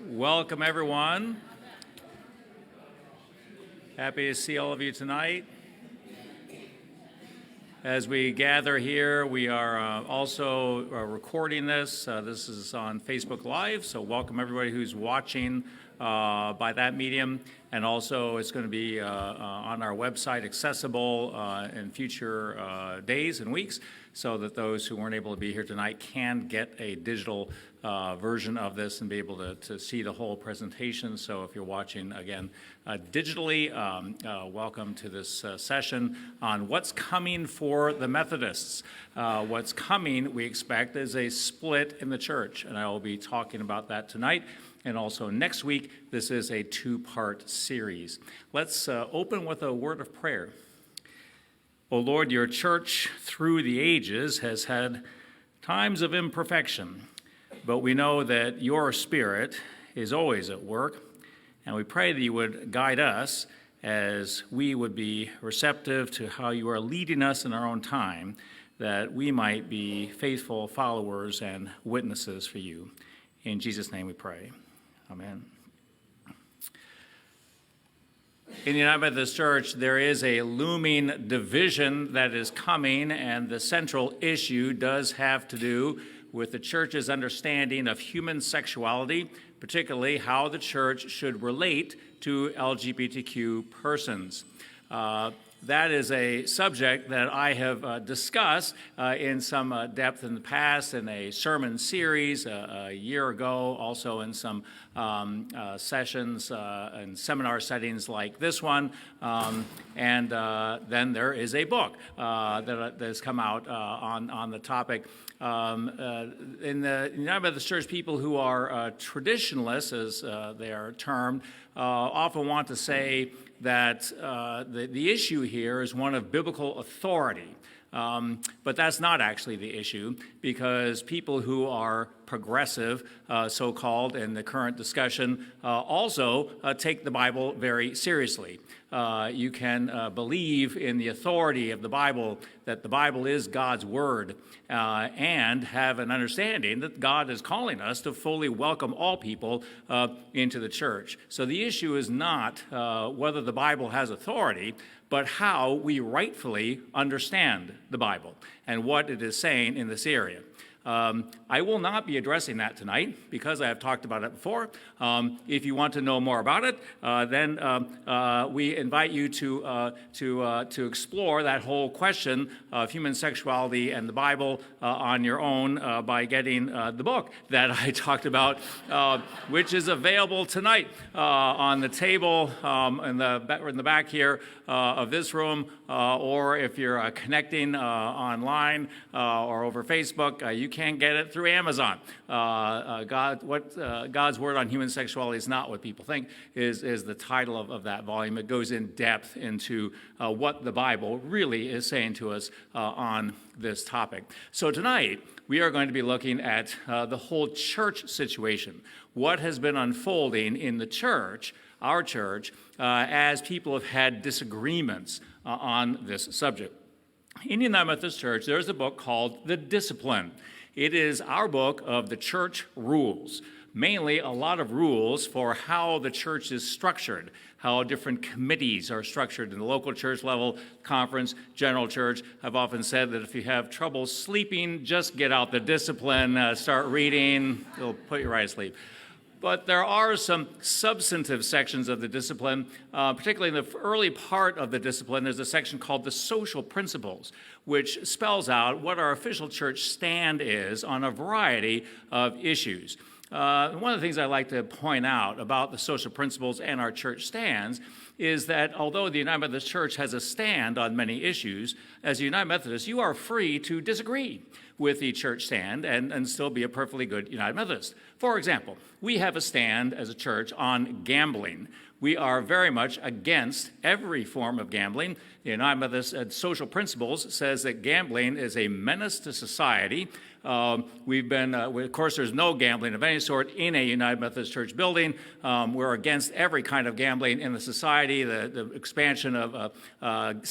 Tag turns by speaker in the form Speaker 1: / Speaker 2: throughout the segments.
Speaker 1: Welcome, everyone. Happy to see all of you tonight. As we gather here, we are also recording this. This is on Facebook Live, so welcome everybody who's watching by that medium. And also, it's going to be on our website, accessible in future days and weeks, so that those who weren't able to be here tonight can get a digital version of this and be able to see the whole presentation. So if you're watching, again, digitally, welcome to this session on what's coming for the Methodists. What's coming, we expect, is a split in the church, and I will be talking about that tonight. And also next week, this is a two-part series. Let's open with a word of prayer. O Lord, your church through the ages has had times of imperfection, but we know that your Spirit is always at work, and we pray that you would guide us as we would be receptive to how you are leading us in our own time, that we might be faithful followers and witnesses for you. In Jesus' name we pray. Amen. In the United Methodist Church, there is a looming division that is coming, and the central issue does have to do with the church's understanding of human sexuality, particularly how the church should relate to LGBTQ persons. That is a subject that I have discussed in some depth in the past in a sermon series a year ago, also in some sessions and seminar settings like this one. And then there is a book that has come out on the topic. In the United Methodist Church, people who are traditionalists, as they are termed, often want to say that the issue here is one of biblical authority. But that's not actually the issue, because people who are progressive, so-called, in the current discussion also take the Bible very seriously. You can believe in the authority of the Bible, that the Bible is God's Word, and have an understanding that God is calling us to fully welcome all people into the church. So the issue is not whether the Bible has authority, but how we rightfully understand the Bible and what it is saying in this area. I will not be addressing that tonight because I have talked about it before. If you want to know more about it, then we invite you to explore that whole question of human sexuality and the Bible on your own by getting the book that I talked about, which is available tonight on the table in the back here of this room, or if you're connecting online or over Facebook, you can get it through Amazon. God's Word on Human Sexuality is not what people think is the title of that volume. It goes in depth into what the Bible really is saying to us on this topic. So tonight, we are going to be looking at the whole church situation, what has been unfolding in the church, our church, as people have had disagreements on this subject. In the United Methodist Church, there's a book called The Discipline. It is our book of the church rules, mainly a lot of rules for how the church is structured, how different committees are structured in the local church level, conference, general church. I've often said that if you have trouble sleeping, just get out The Discipline, start reading, it'll put you right to sleep. But there are some substantive sections of the discipline, particularly in the early part of the discipline. There's a section called the social principles, which spells out what our official church stand is on a variety of issues. One of the things I like to point out about the social principles and our church stands is that although the United Methodist Church has a stand on many issues, as a United Methodist, you are free to disagree with the church stand and still be a perfectly good United Methodist. For example, we have a stand as a church on gambling. We are very much against every form of gambling. The United Methodist Social Principles says that gambling is a menace to society. Of course, there's no gambling of any sort in a United Methodist Church building. We're against every kind of gambling in the society, the expansion of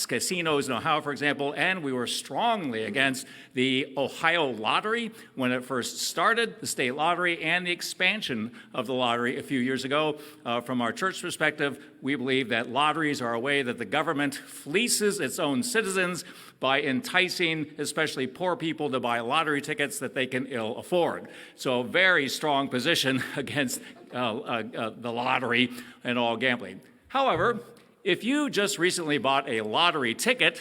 Speaker 1: casinos in Ohio, for example, and we were strongly against the Ohio lottery when it first started, the state lottery, and the expansion of the lottery a few years ago. From our church perspective, we believe that lotteries are a way that the government fleeces its own citizens by enticing especially poor people to buy lottery tickets that they can ill afford. So a very strong position against the lottery and all gambling. However, if you just recently bought a lottery ticket,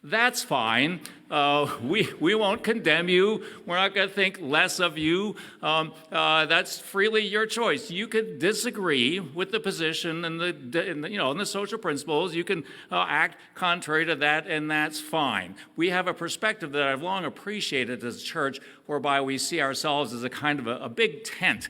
Speaker 1: that's fine. We won't condemn you. We're not going to think less of you. That's freely your choice. You can disagree with the position and the social principles. You can act contrary to that, and that's fine. We have a perspective that I've long appreciated as a church, whereby we see ourselves as a kind of a big tent.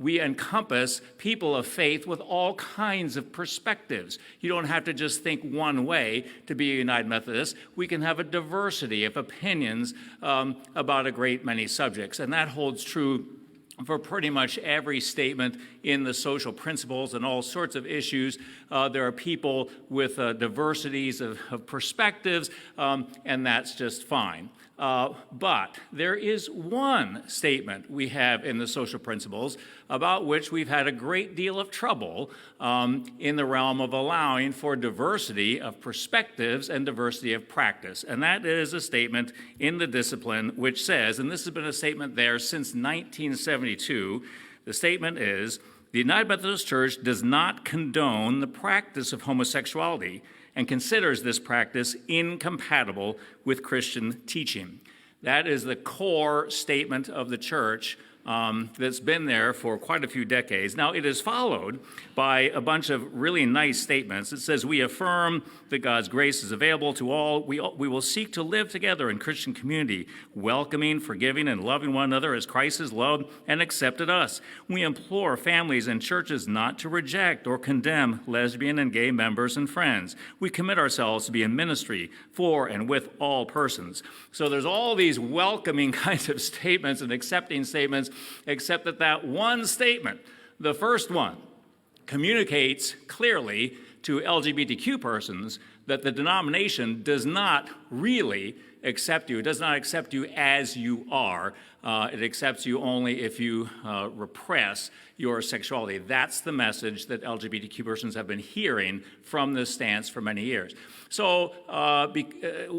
Speaker 1: We encompass people of faith with all kinds of perspectives. You don't have to just think one way to be a United Methodist. We can have a diversity of opinions about a great many subjects, and that holds true for pretty much every statement in the social principles and all sorts of issues. There are people with diversities of perspectives, and that's just fine. But there is one statement we have in the social principles about which we've had a great deal of trouble in the realm of allowing for diversity of perspectives and diversity of practice. And that is a statement in the discipline which says, and this has been a statement there since 1972, the statement is, the United Methodist Church does not condone the practice of homosexuality and considers this practice incompatible with Christian teaching. That is the core statement of the church that's been there for quite a few decades. Now, it is followed by a bunch of really nice statements. It says, we affirm that God's grace is available to all. We will seek to live together in Christian community, welcoming, forgiving, and loving one another as Christ has loved and accepted us. We implore families and churches not to reject or condemn lesbian and gay members and friends. We commit ourselves to be in ministry for and with all persons. So there's all these welcoming kinds of statements and accepting statements, except that one statement, the first one, communicates clearly to LGBTQ persons that the denomination does not really accept you. It does not accept you as you are. It accepts you only if you repress your sexuality. That's the message that LGBTQ persons have been hearing from this stance for many years. So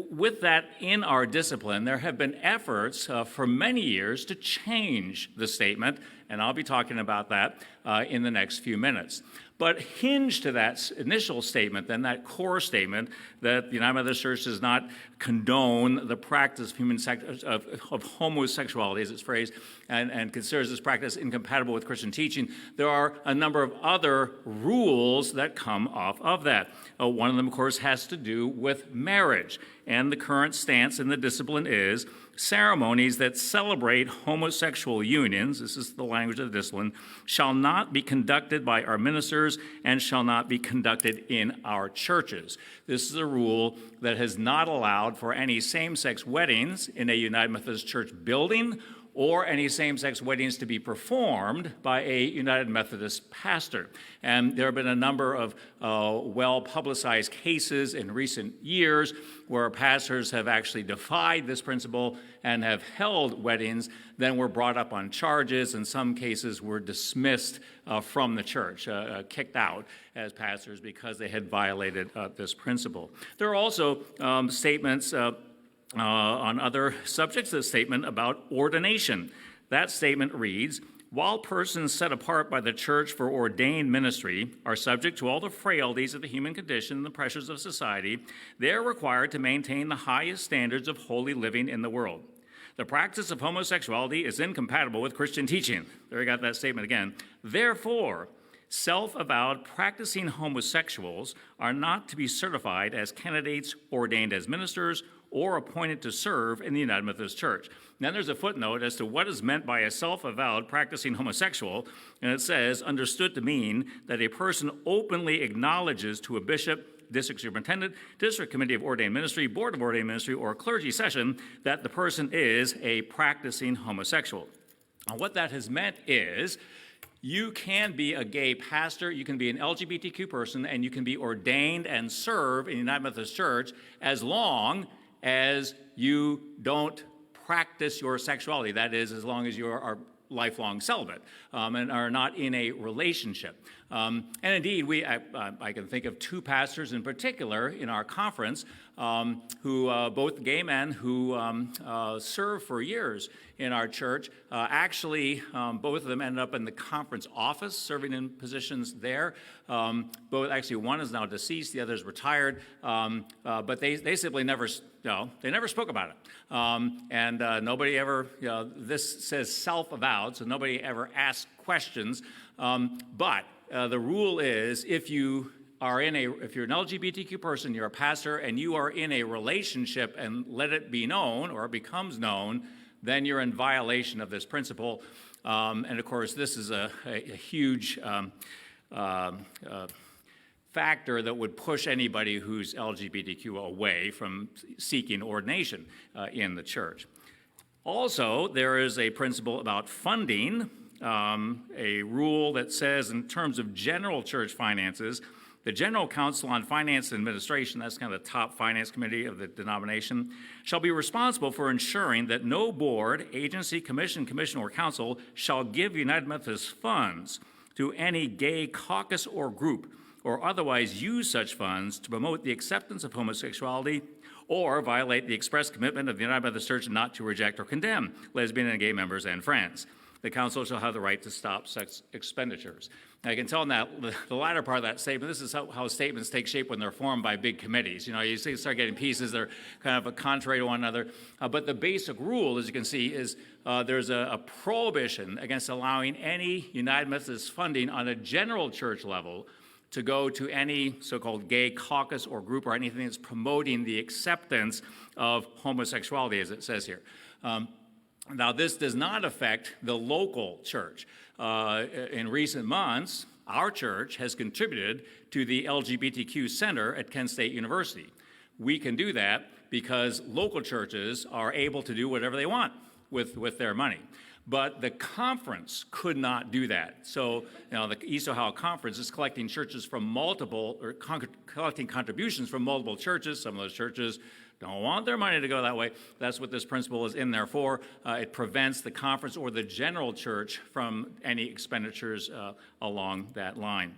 Speaker 1: with that in our discipline, there have been efforts for many years to change the statement, and I'll be talking about that in the next few minutes. But hinged to that initial statement, then that core statement that the United Methodist Church does not condone the practice of homosexuality, as it's phrased, and considers this practice incompatible with Christian teaching, there are a number of other rules that come off of that. One of them, of course, has to do with marriage. And the current stance in the discipline is ceremonies that celebrate homosexual unions, this is the language of the discipline, shall not be conducted by our ministers and shall not be conducted in our churches. This is a rule that has not allowed for any same-sex weddings in a United Methodist Church building or any same-sex weddings to be performed by a United Methodist pastor. And there have been a number of well-publicized cases in recent years where pastors have actually defied this principle and have held weddings, then were brought up on charges, in some cases were dismissed from the church, kicked out as pastors because they had violated this principle. There are also statements on other subjects, a statement about ordination. That statement reads, while persons set apart by the church for ordained ministry are subject to all the frailties of the human condition and the pressures of society, they are required to maintain the highest standards of holy living in the world. The practice of homosexuality is incompatible with Christian teaching. There you got that statement again. Therefore, self-avowed practicing homosexuals are not to be certified as candidates ordained as ministers or appointed to serve in the United Methodist Church. Then there's a footnote as to what is meant by a self-avowed practicing homosexual, and it says, understood to mean that a person openly acknowledges to a bishop, district superintendent, district committee of ordained ministry, board of ordained ministry, or clergy session that the person is a practicing homosexual. Now, what that has meant is you can be a gay pastor, you can be an LGBTQ person, and you can be ordained and serve in the United Methodist Church as long as you don't practice your sexuality. That is, as long as you are lifelong celibate and are not in a relationship. And indeed, I can think of two pastors in particular in our conference who, both gay men who served for years in our church. Actually, both of them ended up in the conference office, serving in positions there. Actually, one is now deceased, the other is retired, but they simply never spoke about it. Nobody ever, this says self-avowed, so nobody ever asked questions. But the rule is if you're an LGBTQ person, you're a pastor, and you are in a relationship and let it be known or it becomes known, then you're in violation of this principle. And of course, this is a huge factor that would push anybody who's LGBTQ away from seeking ordination in the church. Also, there is a principle about funding, a rule that says in terms of general church finances, the General Council on Finance and Administration, that's kind of the top finance committee of the denomination, shall be responsible for ensuring that no board, agency, commission, or council shall give United Methodist funds to any gay caucus or group or otherwise use such funds to promote the acceptance of homosexuality or violate the express commitment of the United Methodist Church not to reject or condemn lesbian and gay members and friends. The council shall have the right to stop such expenditures. Now, you can tell in that the latter part of that statement, this is how statements take shape when they're formed by big committees. You start getting pieces that are kind of contrary to one another. But the basic rule, as you can see, is there's a prohibition against allowing any United Methodist funding on a general church level to go to any so-called gay caucus or group or anything that's promoting the acceptance of homosexuality, as it says here. Now, this does not affect the local church. In recent months, our church has contributed to the LGBTQ Center at Kent State University. We can do that because local churches are able to do whatever they want with their money. But the conference could not do that. So, the East Ohio Conference is collecting collecting contributions from multiple churches. Some of those churches don't want their money to go that way. That's what this principle is in there for. It prevents the conference or the general church from any expenditures along that line.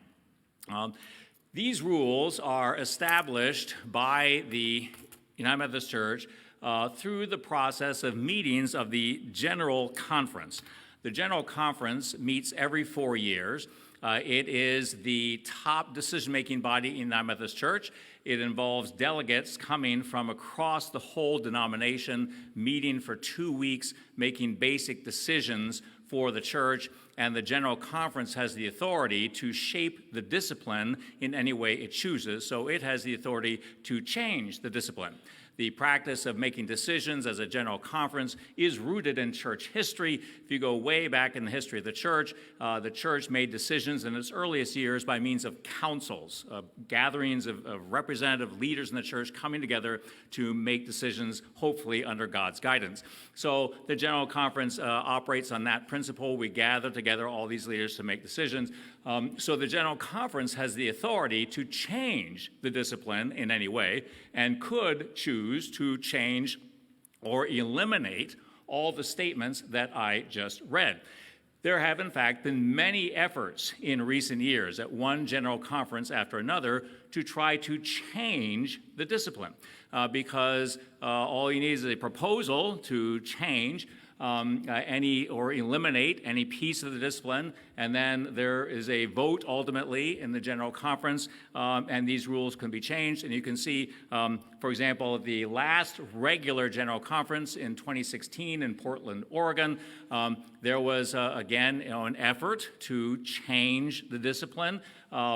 Speaker 1: These rules are established by the United Methodist Church through the process of meetings of the General Conference. The General Conference meets every 4 years. It is the top decision-making body in the United Methodist Church. It involves delegates coming from across the whole denomination, meeting for 2 weeks, making basic decisions for the church, and the General Conference has the authority to shape the discipline in any way it chooses, so it has the authority to change the discipline. The practice of making decisions as a general conference is rooted in church history. If you go way back in the history of the church made decisions in its earliest years by means of councils, gatherings of representative leaders in the church coming together to make decisions, hopefully under God's guidance. So the general conference operates on that principle. We gather together all these leaders to make decisions. So the general conference has the authority to change the discipline in any way and could choose to change or eliminate all the statements that I just read. There have, in fact, been many efforts in recent years at one general conference after another to try to change the discipline because all you need is a proposal to change any or eliminate any piece of the discipline, and then there is a vote ultimately in the general conference, and these rules can be changed. And you can see, for example, the last regular general conference in 2016 in Portland, Oregon, there was again an effort to change the discipline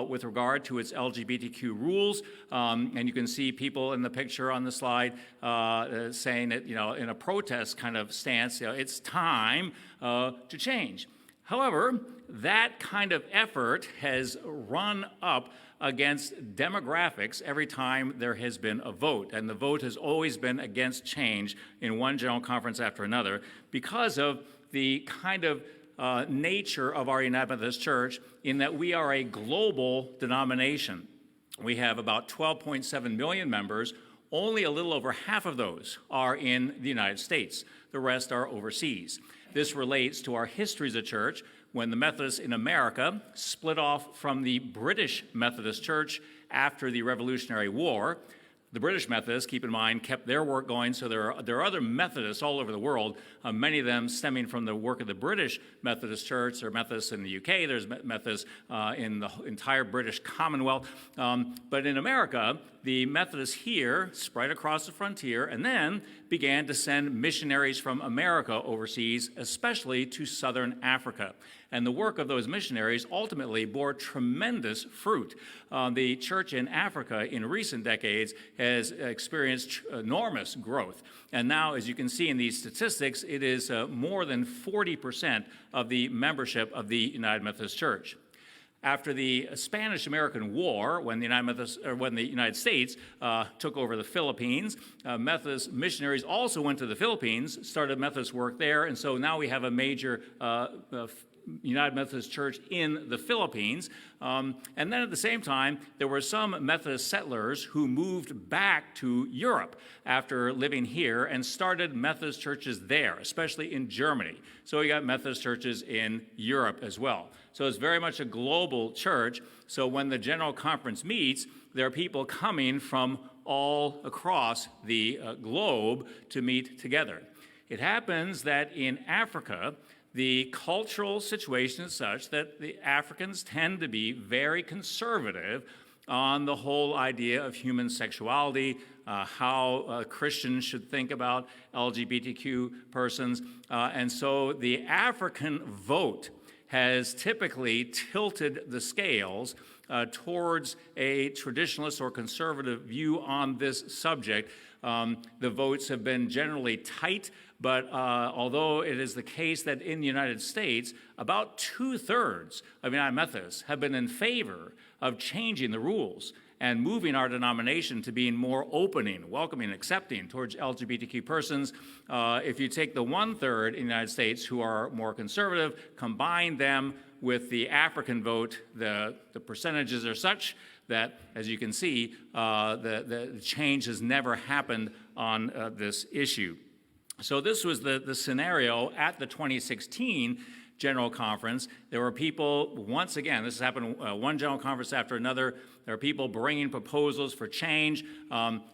Speaker 1: with regard to its LGBTQ rules, and you can see people in the picture on the slide saying that, in a protest kind of stance, it's time to change. However, that kind of effort has run up against demographics every time there has been a vote, and the vote has always been against change in one general conference after another because of the kind of nature of our United Methodist Church in that we are a global denomination. We have about 12.7 million members. only a little over half of those are in the United States. The rest are overseas. This relates to our history as a church, when the Methodists in America split off from the British Methodist Church after the Revolutionary War. The British Methodists, keep in mind, kept their work going, so there are other Methodists all over the world, many of them stemming from the work of the British Methodist Church. There are Methodists in the UK, there's Methodists in the entire British Commonwealth. But in America, the Methodists here spread across the frontier and then began to send missionaries from America overseas, especially to southern Africa. And the work of those missionaries ultimately bore tremendous fruit. The church in Africa in recent decades has experienced enormous growth. And now, as you can see in these statistics, it is more than 40% of the membership of the United Methodist Church. After the Spanish-American War, when the United States took over the Philippines, Methodist missionaries also went to the Philippines, started Methodist work there, and so now we have a major United Methodist Church in the Philippines. And then at the same time, there were some Methodist settlers who moved back to Europe after living here and started Methodist churches there, especially in Germany. So we got Methodist churches in Europe as well. So it's very much a global church. So when the General Conference meets, there are people coming from all across the globe to meet together. It happens that in Africa, the cultural situation is such that the Africans tend to be very conservative on the whole idea of human sexuality, how Christians should think about LGBTQ persons. And so the African vote has typically tilted the scales towards a traditionalist or conservative view on this subject. The votes have been generally tight, but although it is the case that in the United States, about 2/3 of United Methodists have been in favor of changing the rules and moving our denomination to being more opening, welcoming, accepting towards LGBTQ persons. If you take the 1/3 in the United States who are more conservative, combine them with the African vote, the percentages are such that, as you can see, the change has never happened on this issue. So this was the scenario at the 2016 General Conference. There were people, once again, this has happened one General Conference after another, there were people bringing proposals for change.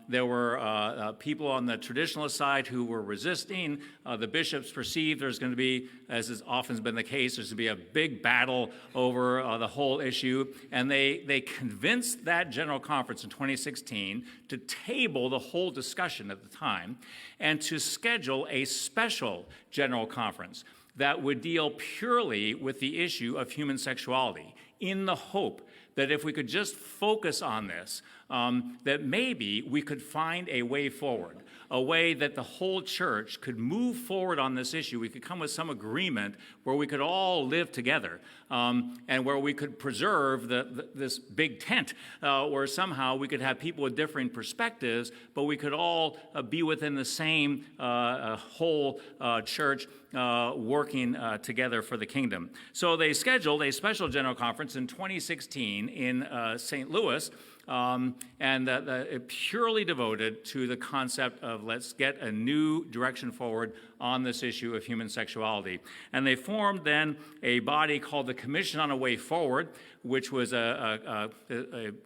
Speaker 1: There were people on the traditionalist side who were resisting. The bishops perceived there's going to be, as has often been the case, there's going to be a big battle over the whole issue. And they convinced that General Conference in 2016 to table the whole discussion at the time and to schedule a special General Conference that would deal purely with the issue of human sexuality, in the hope that if we could just focus on this, that maybe we could find a way forward, a way that the whole church could move forward on this issue. We could come with some agreement where we could all live together and where we could preserve this big tent, where somehow we could have people with differing perspectives, but we could all be within the same whole church working together for the kingdom. So they scheduled a special General Conference in 2016 in St. Louis, and purely devoted to the concept of let's get a new direction forward on this issue of human sexuality. And they formed then a body called the Commission on a Way Forward, which was a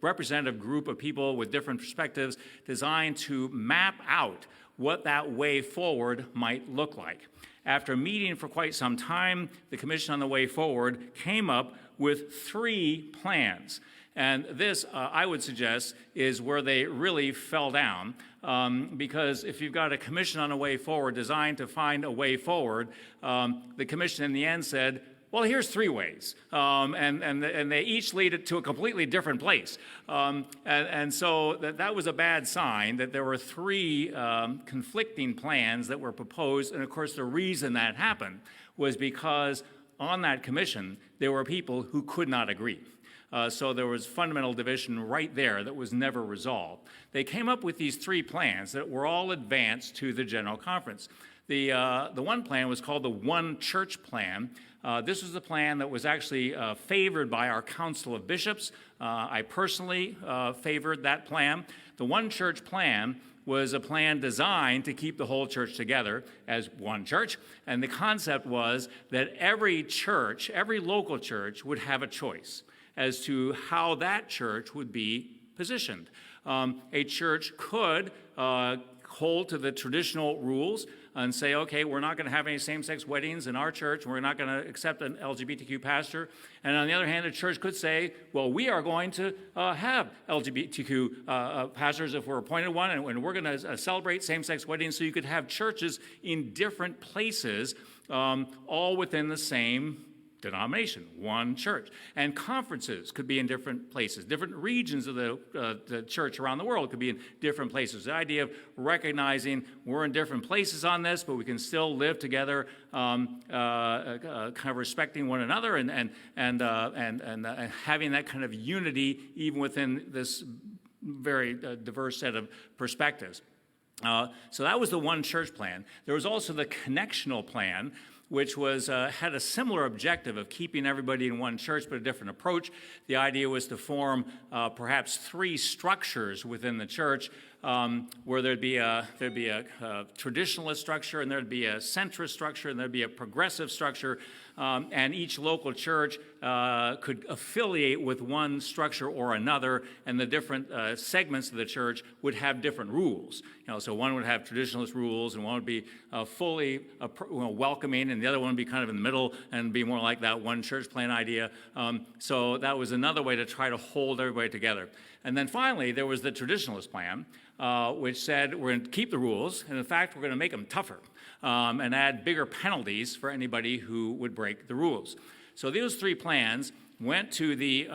Speaker 1: representative group of people with different perspectives designed to map out what that way forward might look like. After meeting for quite some time, the Commission on the Way Forward came up with 3 plans. And this, I would suggest, is where they really fell down, because if you've got a commission on a way forward designed to find a way forward, the commission in the end said, well, here's 3 ways, and they each lead it to a completely different place. And so that was a bad sign, that there were 3 conflicting plans that were proposed, and of course the reason that happened was because on that commission there were people who could not agree. So there was fundamental division right there that was never resolved. They came up with these 3 plans that were all advanced to the General Conference. The one plan was called the One Church Plan. This was a plan that was actually favored by our Council of Bishops. I personally favored that plan. The One Church Plan was a plan designed to keep the whole church together as one church. And the concept was that every church, every local church, would have a choice as to how that church would be positioned. A church could hold to the traditional rules and say, okay, we're not going to have any same-sex weddings in our church, we're not going to accept an LGBTQ pastor. And on the other hand, a church could say, well, we are going to have LGBTQ pastors if we're appointed one, and we're going to celebrate same-sex weddings. So you could have churches in different places, all within the same denomination, one church. And conferences could be in different places. Different regions of the church around the world could be in different places. The idea of recognizing we're in different places on this, but we can still live together, kind of respecting one another and having that kind of unity even within this very diverse set of perspectives. So that was the one church plan. There was also the connectional plan, which was had a similar objective of keeping everybody in one church, but a different approach. The idea was to form perhaps three structures within the church, where there'd be a traditionalist structure, and there'd be a centrist structure, and there'd be a progressive structure, and each local church could affiliate with one structure or another, and the different segments of the church would have different rules. So one would have traditionalist rules, and one would be fully welcoming, and the other one would be kind of in the middle and be more like that one church plan idea. So that was another way to try to hold everybody together. And then finally, there was the traditionalist plan, which said we're going to keep the rules, and in fact, we're going to make them tougher and add bigger penalties for anybody who would break the rules. So those three plans went to the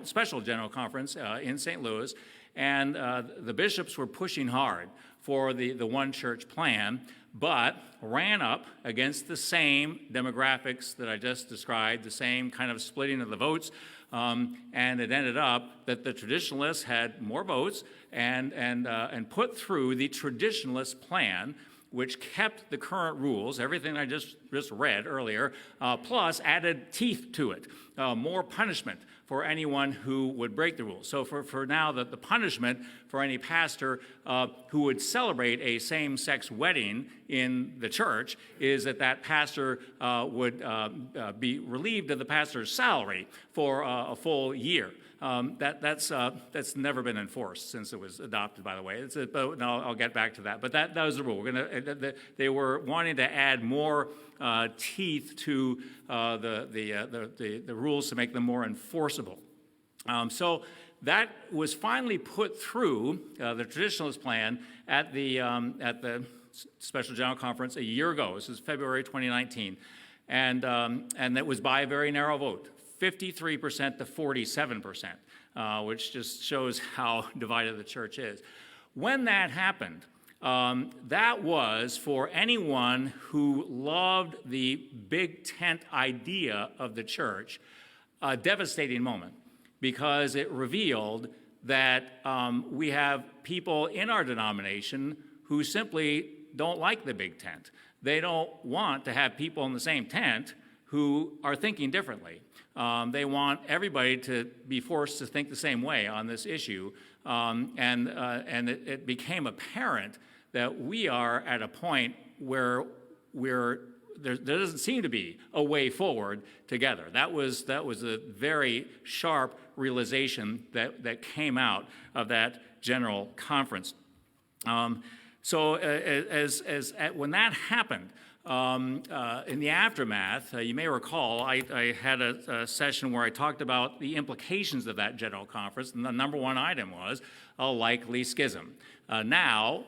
Speaker 1: special general conference in St. Louis, and the bishops were pushing hard for the one church plan, but ran up against the same demographics that I just described, the same kind of splitting of the votes, and it ended up that the traditionalists had more votes and put through the traditionalist plan, which kept the current rules, everything I just read earlier, plus added teeth to it, more punishment for anyone who would break the rules. So for now, the punishment for any pastor who would celebrate a same-sex wedding in the church is that pastor would be relieved of the pastor's salary for a full year. That's never been enforced since it was adopted, by the way. But I'll get back to that. But that was the rule. They were wanting to add more teeth to the rules to make them more enforceable. So that was finally put through the traditionalist plan at the Special General Conference a year ago. This is February 2019, and that was by a very narrow vote. 53% to 47%, which just shows how divided the church is. When that happened, that was for anyone who loved the big tent idea of the church, a devastating moment, because it revealed that we have people in our denomination who simply don't like the big tent. They don't want to have people in the same tent who are thinking differently. They want everybody to be forced to think the same way on this issue, and it became apparent that we are at a point where there doesn't seem to be a way forward together. That was a very sharp realization that came out of that general conference. So when that happened, in the aftermath, you may recall, I had a session where I talked about the implications of that general conference, and the number one item was a likely schism. Now,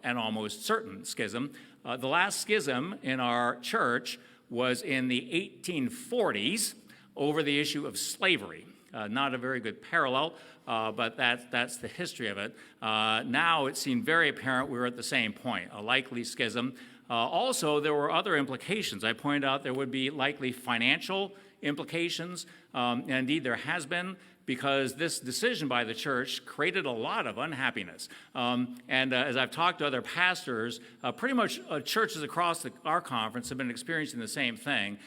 Speaker 1: an almost certain schism. The last schism in our church was in the 1840s over the issue of slavery. Not a very good parallel, but that's the history of it. Now it seemed very apparent we were at the same point, a likely schism. Also, there were other implications. I pointed out there would be likely financial implications And indeed, there has been, because this decision by the church created a lot of unhappiness. As I've talked to other pastors, pretty much churches across our conference have been experiencing the same thing.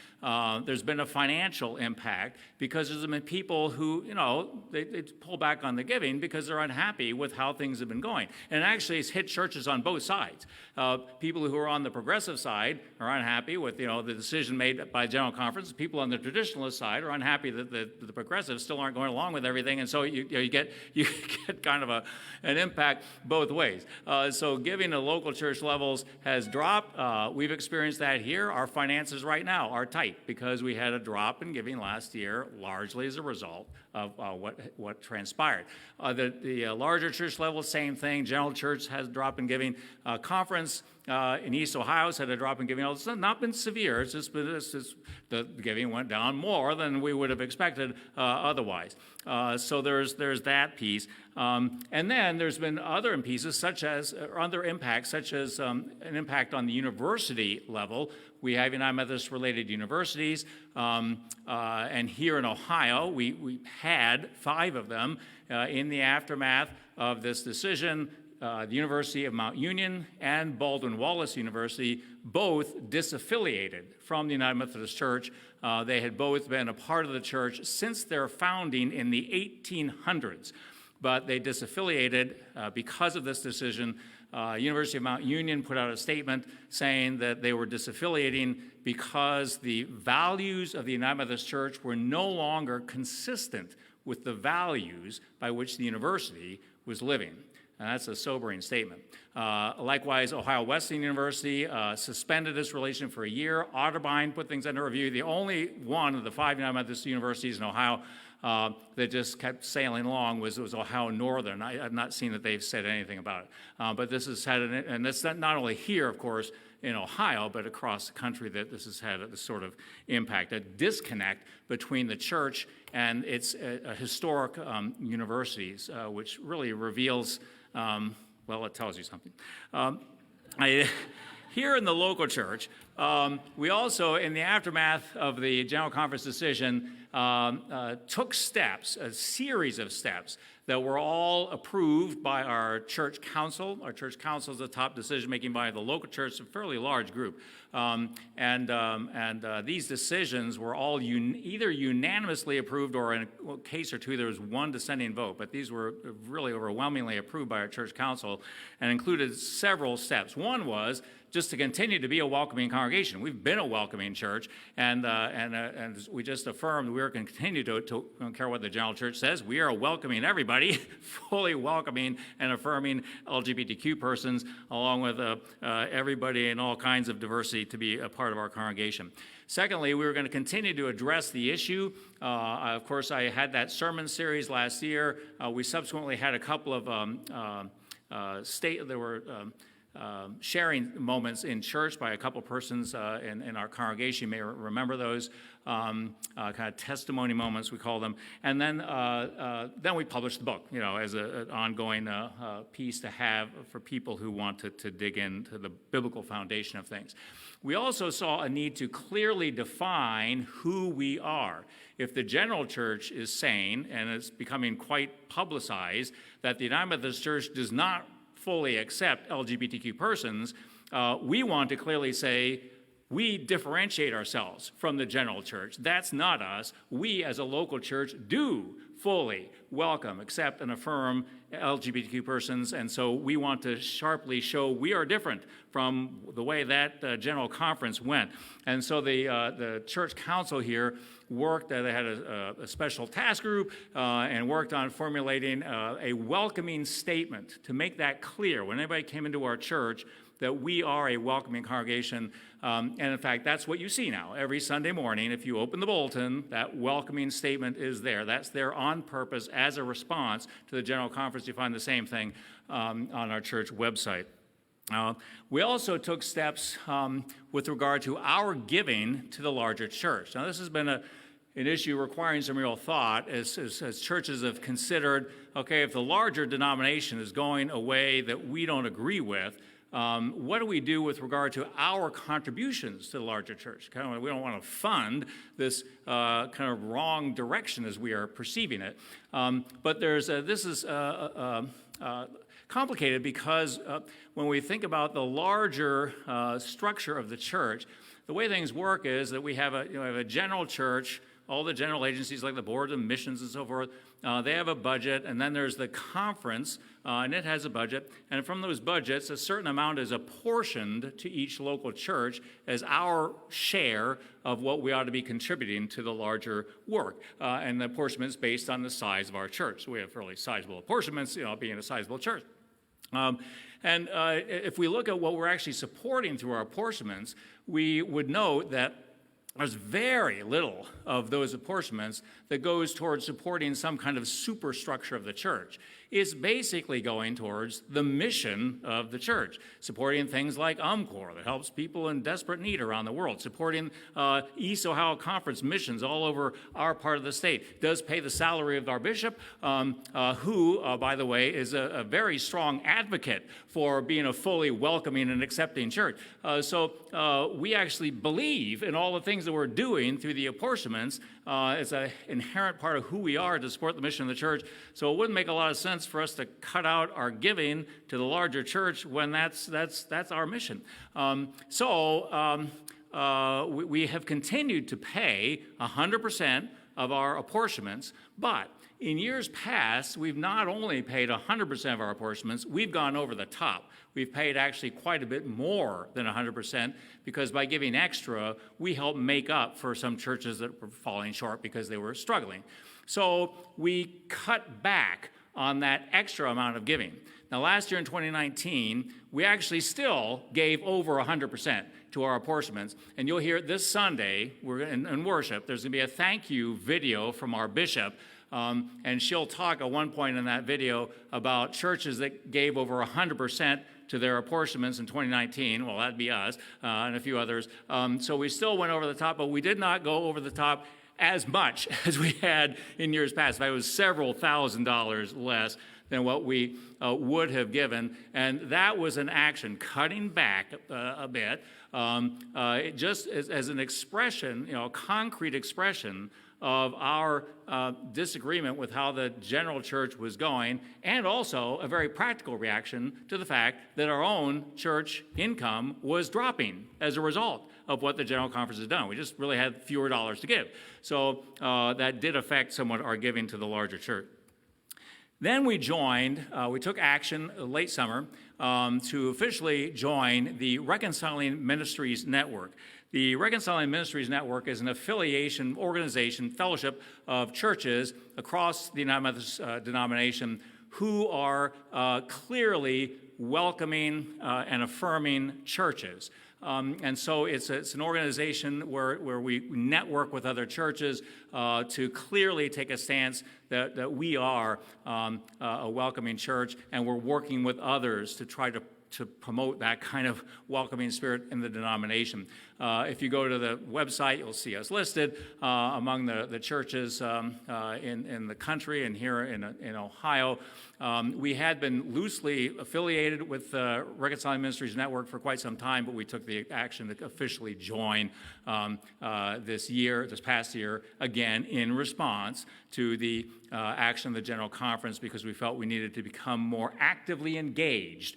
Speaker 1: There's been a financial impact because there's been people who, they pull back on the giving because they're unhappy with how things have been going. And actually, it's hit churches on both sides. People who are on the progressive side are unhappy with, the decision made by General Conference. People on the traditionalist side are unhappy that the progressives still aren't going along with everything, and so you get kind of an impact both ways. So giving at local church levels has dropped. We've experienced that here. Our finances right now are tight because we had a drop in giving last year, largely as a result of what transpired. The larger church level, same thing. General Church has a drop in giving. Conference in East Ohio has had a drop in giving. It's not been severe. It's just the giving went down more than we would have expected otherwise. So there's that piece. And then there's been other pieces, other impacts, such as an impact on the university level. We have United Methodist related universities, and here in Ohio, we had 5 of them in the aftermath of this decision. The University of Mount Union and Baldwin-Wallace University both disaffiliated from the United Methodist Church. They had both been a part of the church since their founding in the 1800s, but they disaffiliated because of this decision. University of Mount Union put out a statement saying that they were disaffiliating because the values of the United Methodist Church were no longer consistent with the values by which the university was living. And that's a sobering statement. Likewise, Ohio Wesleyan University suspended its relation for a year. Otterbein put things under review. The only one of the 5 United Methodist universities in Ohio that just kept sailing along was Ohio Northern. I've not seen that they've said anything about it. But this has had, and that's not only here, of course, in Ohio, but across the country, that this has had a sort of impact, a disconnect between the church and its historic universities, which really reveals, it tells you something. Here in the local church, we also, in the aftermath of the General Conference decision, took steps, a series of steps, that were all approved by our church council. Our church council is the top decision-making body of the local church, a fairly large group. These decisions were all either unanimously approved, or in a case or two there was one dissenting vote, but these were really overwhelmingly approved by our church council and included several steps. One was just to continue to be a welcoming congregation. We've been a welcoming church, and we just affirmed we are going to continue to, I don't care what the general church says, we are welcoming everybody, fully welcoming and affirming LGBTQ persons, along with everybody and all kinds of diversity to be a part of our congregation. Secondly, we were going to continue to address the issue. Of course, I had that sermon series last year. We subsequently had a couple of sharing moments in church by a couple persons in our congregation. You may remember those kind of testimony moments, we call them. And then we published the book, as an ongoing piece to have for people who want to dig into the biblical foundation of things. We also saw a need to clearly define who we are. If the general church is saying, and it's becoming quite publicized, that the United Methodist Church does not fully accept LGBTQ persons, we want to clearly say we differentiate ourselves from the general church. That's not us. We as a local church do fully welcome, accept, and affirm LGBTQ persons, and so we want to sharply show we are different from the way that general conference went. And so the church council here worked, they had a special task group and worked on formulating a welcoming statement to make that clear when anybody came into our church that we are a welcoming congregation. And in fact, that's what you see now. Every Sunday morning, if you open the bulletin, that welcoming statement is there. That's there on purpose as a response to the General Conference. You find the same thing on our church website. We also took steps with regard to our giving to the larger church. Now, this has been an issue requiring some real thought as churches have considered, okay, if the larger denomination is going a way that we don't agree with, what do we do with regard to our contributions to the larger church? We don't want to fund this kind of wrong direction as we are perceiving it. But this is complicated because when we think about the larger structure of the church, the way things work is that we have a general church. All the general agencies like the board of missions and so forth, they have a budget, and then there's the conference, and it has a budget. And from those budgets, a certain amount is apportioned to each local church as our share of what we ought to be contributing to the larger work. And the apportionment is based on the size of our church. So we have fairly sizable apportionments, being a sizable church. If we look at what we're actually supporting through our apportionments, we would note that there's very little of those apportionments that goes towards supporting some kind of superstructure of the church. It's basically going towards the mission of the church, supporting things like UMCOR that helps people in desperate need around the world, supporting East Ohio Conference missions all over our part of the state, does pay the salary of our bishop, who, by the way, is a very strong advocate for being a fully welcoming and accepting church. So we actually believe in all the things that we're doing through the apportionments. It's an inherent part of who we are to support the mission of the church. So it wouldn't make a lot of sense for us to cut out our giving to the larger church when that's our mission. We have continued to pay 100% of our apportionments, but in years past, we've not only paid 100% of our apportionments, we've gone over the top. We've paid actually quite a bit more than 100% because by giving extra, we help make up for some churches that were falling short because they were struggling. So we cut back on that extra amount of giving. Now, last year in 2019, we actually still gave over 100% to our apportionments. And you'll hear this Sunday, we're in worship, there's going to be a thank you video from our bishop. And she'll talk at one point in that video about churches that gave over 100% to their apportionments in 2019. Well, that'd be us and a few others. So we still went over the top, but we did not go over the top as much as we had in years past. In fact, it was several $1,000s less than what we would have given. And that was an action, cutting back a bit, just as an expression, a concrete expression of our disagreement with how the general church was going, and also a very practical reaction to the fact that our own church income was dropping as a result of what the General Conference has done. We just really had fewer dollars to give. So that did affect somewhat our giving to the larger church. Then we took action late summer to officially join the Reconciling Ministries Network. The Reconciling Ministries Network is an affiliation, organization, fellowship of churches across the United Methodist denomination who are clearly welcoming and affirming churches. And so it's an organization where we network with other churches to clearly take a stance that we are a welcoming church, and we're working with others to try to promote that kind of welcoming spirit in the denomination. If you go to the website, you'll see us listed among the churches in the country and here in Ohio. We had been loosely affiliated with the Reconciling Ministries Network for quite some time, but we took the action to officially join this past year, again, in response to the action of the General Conference, because we felt we needed to become more actively engaged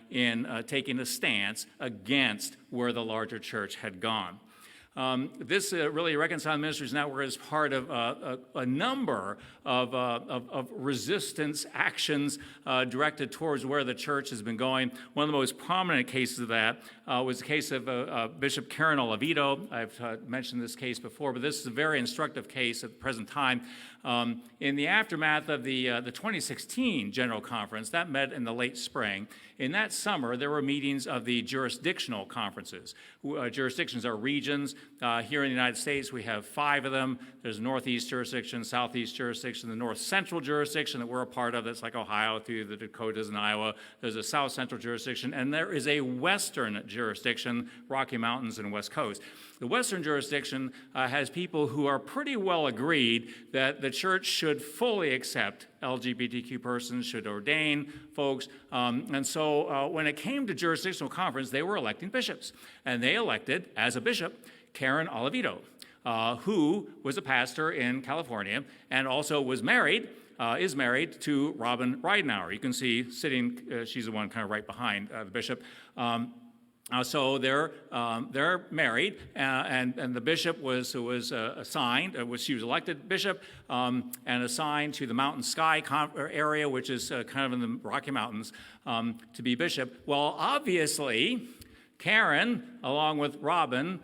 Speaker 1: in taking a stance against where the larger church had gone. This really Reconciling Ministries Network is part of a number of resistance actions directed towards where the church has been going. One of the most prominent cases of that was the case of Bishop Karen Olavito. I've mentioned this case before, but this is a very instructive case at the present time. In the aftermath of the 2016 General Conference, that met in the late spring, in that summer there were meetings of the jurisdictional conferences. Jurisdictions are regions. Here in the United States we have 5 of them. There's Northeast jurisdiction, Southeast jurisdiction, the North Central jurisdiction that we're a part of, that's like Ohio through the Dakotas and Iowa. There's a South Central jurisdiction, and there is a Western jurisdiction, Rocky Mountains and West Coast. The Western jurisdiction has people who are pretty well agreed that the church should fully accept LGBTQ persons, should ordain folks. And so when it came to jurisdictional conference, they were electing bishops. And they elected, as a bishop, Karen Oliveto, who was a pastor in California and also was married, is married to Robin Ridenour. You can see sitting, she's the one kind of right behind the bishop. So they're married, and the bishop was assigned, she was elected bishop and assigned to the Mountain Sky area, which is kind of in the Rocky Mountains, to be bishop. Well, obviously, Karen, along with Robin,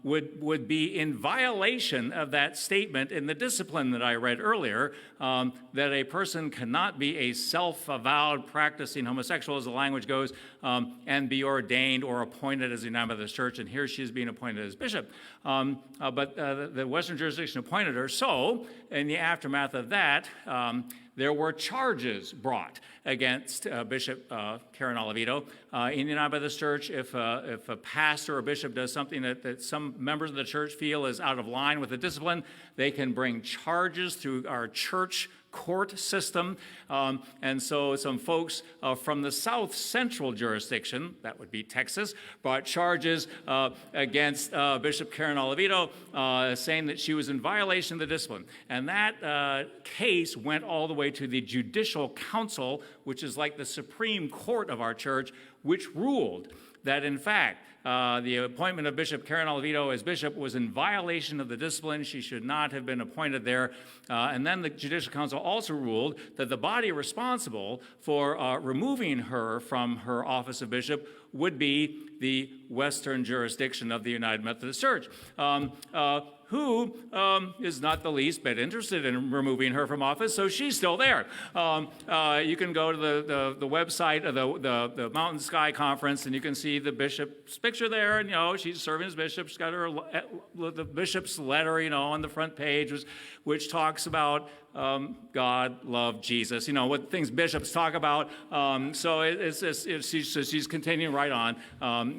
Speaker 1: would be in violation of that statement in the discipline that I read earlier, that a person cannot be a self-avowed practicing homosexual, as the language goes, and be ordained or appointed as the United Methodist Church, and here she is being appointed as bishop. But the Western jurisdiction appointed her, so in the aftermath of that, there were charges brought against Bishop Karen Oliveto in the United Methodist Church. If a pastor or bishop does something that some members of the church feel is out of line with the discipline, they can bring charges through our church court system. And so some folks from the South Central jurisdiction, that would be Texas, brought charges against Bishop Karen Oliveto, saying that she was in violation of the discipline. And that case went all the way to the Judicial Council, which is like the Supreme Court of our church, which ruled that, in fact, the appointment of Bishop Karen Oliveto as bishop was in violation of the discipline. She should not have been appointed there. And then the Judicial Council also ruled that the body responsible for removing her from her office of bishop would be the Western jurisdiction of the United Methodist Church, who is not the least bit interested in removing her from office, so she's still there. You can go to the website of the Mountain Sky Conference, and you can see the bishop's picture there, and, she's serving as bishop. She's got the bishop's letter, on the front page, which talks about God, love, Jesus, what things bishops talk about. So she's continuing right on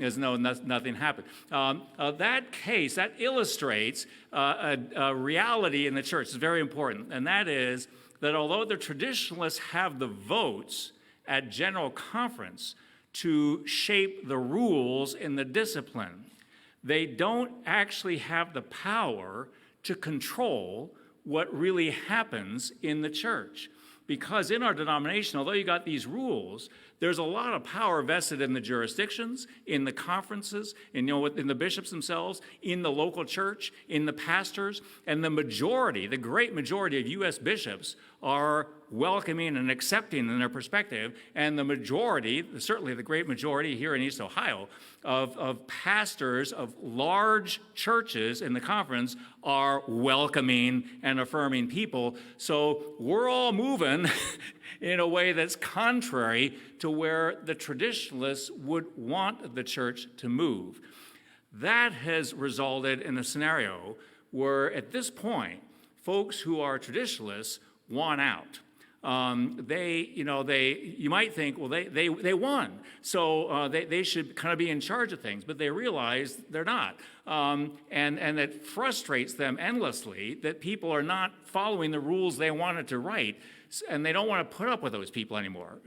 Speaker 1: as though nothing happened. That case, that illustrates a reality in the church. It's very important, and that is that although the traditionalists have the votes at General Conference to shape the rules in the discipline, they don't actually have the power to control what really happens in the church. Because in our denomination, although you got these rules, there's a lot of power vested in the jurisdictions, in the conferences, in the bishops themselves, in the local church, in the pastors, and the great majority of U.S. bishops are welcoming and accepting in their perspective, and the majority, certainly the great majority here in East Ohio, of pastors of large churches in the conference are welcoming and affirming people. So we're all moving in a way that's contrary to where the traditionalists would want the church to move. That has resulted in a scenario where, at this point, folks who are traditionalists want out. You might think, well, they won, so they should kind of be in charge of things, but they realize they're not. And it frustrates them endlessly that people are not following the rules they wanted to write, and they don't want to put up with those people anymore.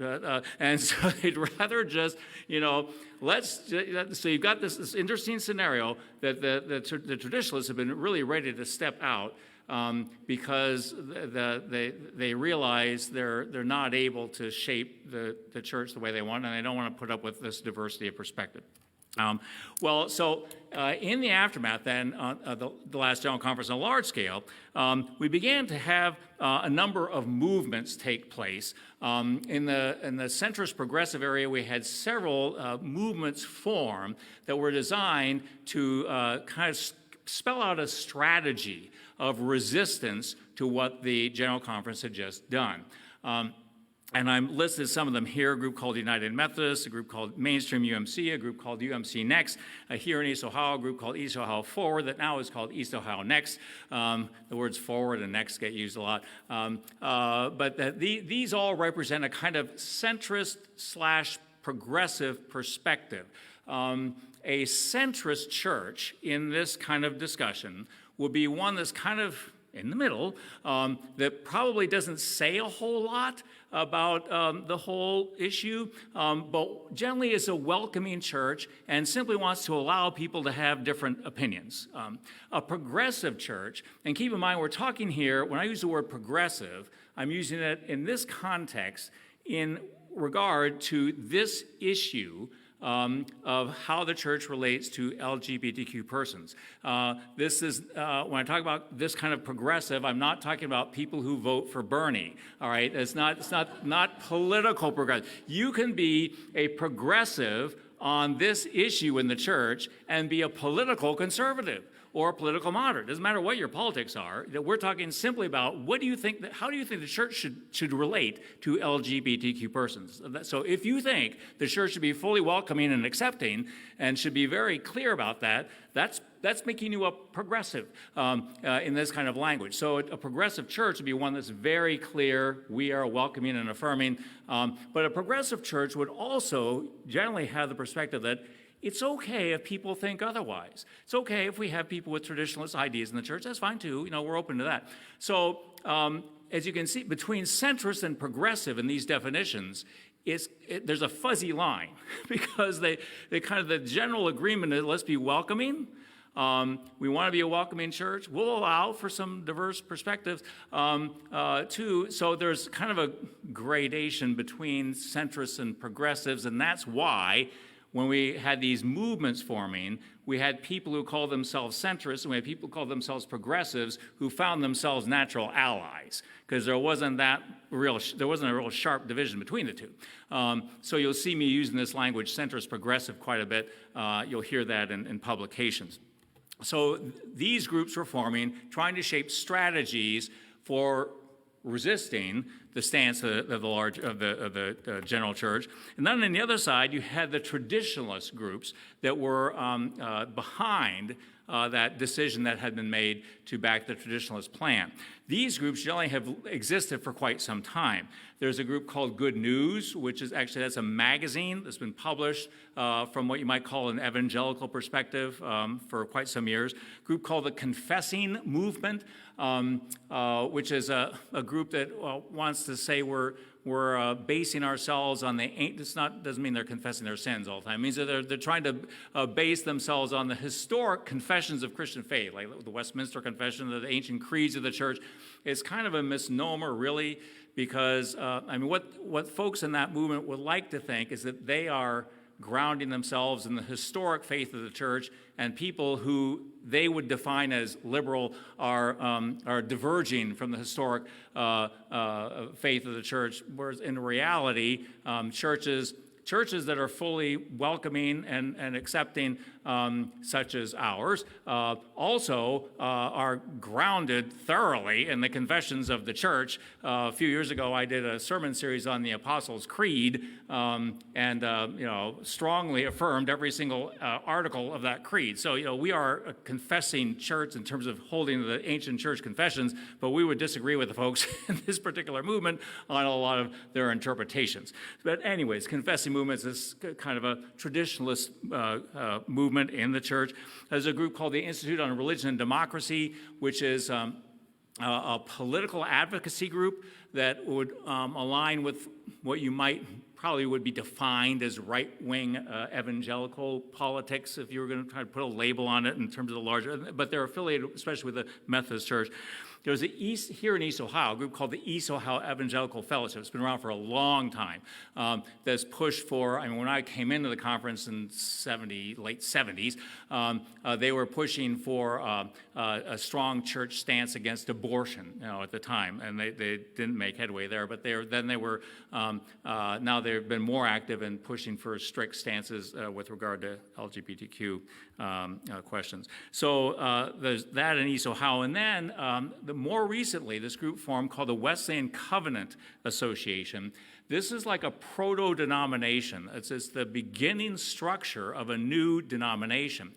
Speaker 1: And so they'd rather just, so you've got this interesting scenario that the traditionalists have been really ready to step out, because they realize they're not able to shape the church the way they want, and they don't want to put up with this diversity of perspective. In the aftermath then, the last General Conference on a large scale, we began to have a number of movements take place. In the centrist progressive area, we had several movements form that were designed to kind of spell out a strategy of resistance to what the General Conference had just done. And I'm listed some of them here: a group called United Methodist, a group called Mainstream UMC, a group called UMC Next, here in East Ohio, a group called East Ohio Forward that now is called East Ohio Next. The words forward and next get used a lot. But these all represent a kind of centrist / progressive perspective. A centrist church in this kind of discussion will be one that's kind of in the middle, that probably doesn't say a whole lot about the whole issue, but generally is a welcoming church and simply wants to allow people to have different opinions. A progressive church, and keep in mind we're talking here, when I use the word progressive, I'm using it in this context in regard to this issue of how the church relates to LGBTQ persons. This is, when I talk about this kind of progressive, I'm not talking about people who vote for Bernie, all right? It's not political progressive. You can be a progressive on this issue in the church and be a political conservative or a political moderate. Doesn't matter what your politics are. That we're talking simply about how do you think the church should relate to LGBTQ persons? So if you think the church should be fully welcoming and accepting and should be very clear about that, that's making you a progressive in this kind of language. So a progressive church would be one that's very clear, we are welcoming and affirming. But a progressive church would also generally have the perspective that it's okay if people think otherwise. It's okay if we have people with traditionalist ideas in the church. That's fine too. We're open to that. So as you can see, between centrist and progressive in these definitions, there's a fuzzy line because they kind of the general agreement is let's be welcoming. We want to be a welcoming church. We'll allow for some diverse perspectives too. So there's kind of a gradation between centrists and progressives, and that's why when we had these movements forming, we had people who called themselves centrists and we had people who called themselves progressives who found themselves natural allies because there wasn't a real sharp division between the two. So you'll see me using this language, centrist, progressive, quite a bit. You'll hear that in publications. So these groups were forming, trying to shape strategies for resisting the stance of the general church. And then on the other side, you had the traditionalist groups that were behind that decision that had been made to back the traditionalist plan. These groups generally have existed for quite some time. There's a group called Good News, which is actually, that's a magazine that's been published from what you might call an evangelical perspective for quite some years. A group called the Confessing Movement, which is a group that wants to say we're basing ourselves on doesn't mean they're confessing their sins all the time. It means that they're trying to base themselves on the historic confessions of Christian faith, like the Westminster Confession, the ancient creeds of the church. It's kind of a misnomer, really, because what folks in that movement would like to think is that they are grounding themselves in the historic faith of the church, and people who they would define as liberal are diverging from the historic faith of the church, whereas in reality, churches that are fully welcoming and accepting, such as ours, also are grounded thoroughly in the confessions of the church. A few years ago, I did a sermon series on the Apostles' Creed, and strongly affirmed every single article of that creed. So we are a confessing church in terms of holding the ancient church confessions, but we would disagree with the folks in this particular movement on a lot of their interpretations. But anyways, confessing movements is kind of a traditionalist movement in the church. There's a group called the Institute on Religion and Democracy, which is a political advocacy group that would align with what you probably would be defined as right-wing evangelical politics, if you were going to try to put a label on it in terms of the larger, but they're affiliated especially with the Methodist Church. There's here in East Ohio, a group called the East Ohio Evangelical Fellowship. It's been around for a long time. That's pushed for, when I came into the conference in late 70s, they were pushing for a strong church stance against abortion, at the time, and they didn't make headway there. But now they've been more active in pushing for strict stances with regard to LGBTQ questions. So there's that in East Ohio, and then more recently, this group formed called the Wesleyan Covenant Association. This is like a proto-denomination. It's the beginning structure of a new denomination.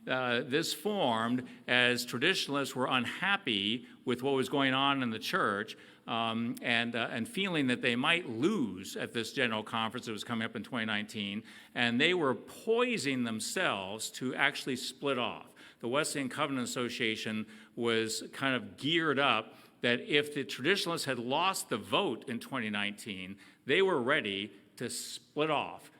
Speaker 1: This formed as traditionalists were unhappy with what was going on in the church, and feeling that they might lose at this general conference that was coming up in 2019, and they were poising themselves to actually split off. the Wesleyan Covenant Association was kind of geared up that if the traditionalists had lost the vote in 2019, they were ready to split off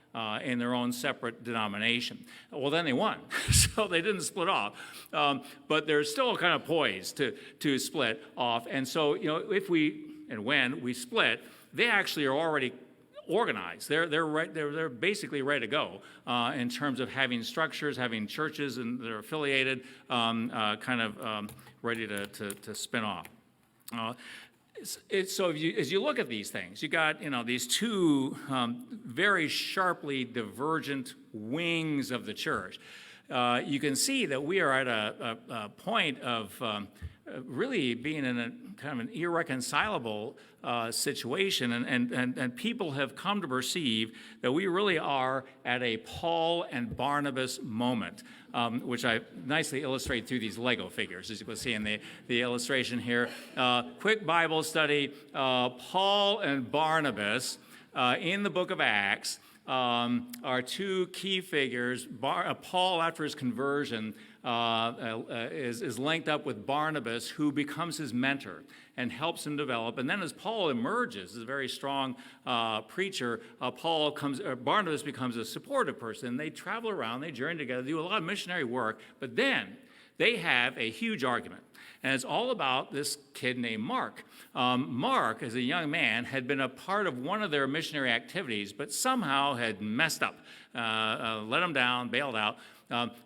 Speaker 1: in their own separate denomination. Well, then they won, so they didn't split off. But they're still kind of poised to split off. And so, if we and when we split, they actually are already organized. They're basically ready to go in terms of having structures, having churches, and they're affiliated, ready to spin off. So as you look at these things, you got these two very sharply divergent wings of the church. You can see that we are at a point of really being in a kind of an irreconcilable situation, and people have come to perceive that we really are at a Paul and Barnabas moment, which I nicely illustrate through these Lego figures, as you can see in the illustration here. Quick Bible study, Paul and Barnabas in the book of Acts are two key figures. Paul, after his conversion, is linked up with Barnabas, who becomes his mentor and helps him develop. And then as Paul emerges as a very strong preacher, Barnabas becomes a supportive person. They travel around, they journey together, do a lot of missionary work, but then they have a huge argument. And it's all about this kid named Mark. Mark, as a young man, had been a part of one of their missionary activities, but somehow had messed up, let them down, bailed out.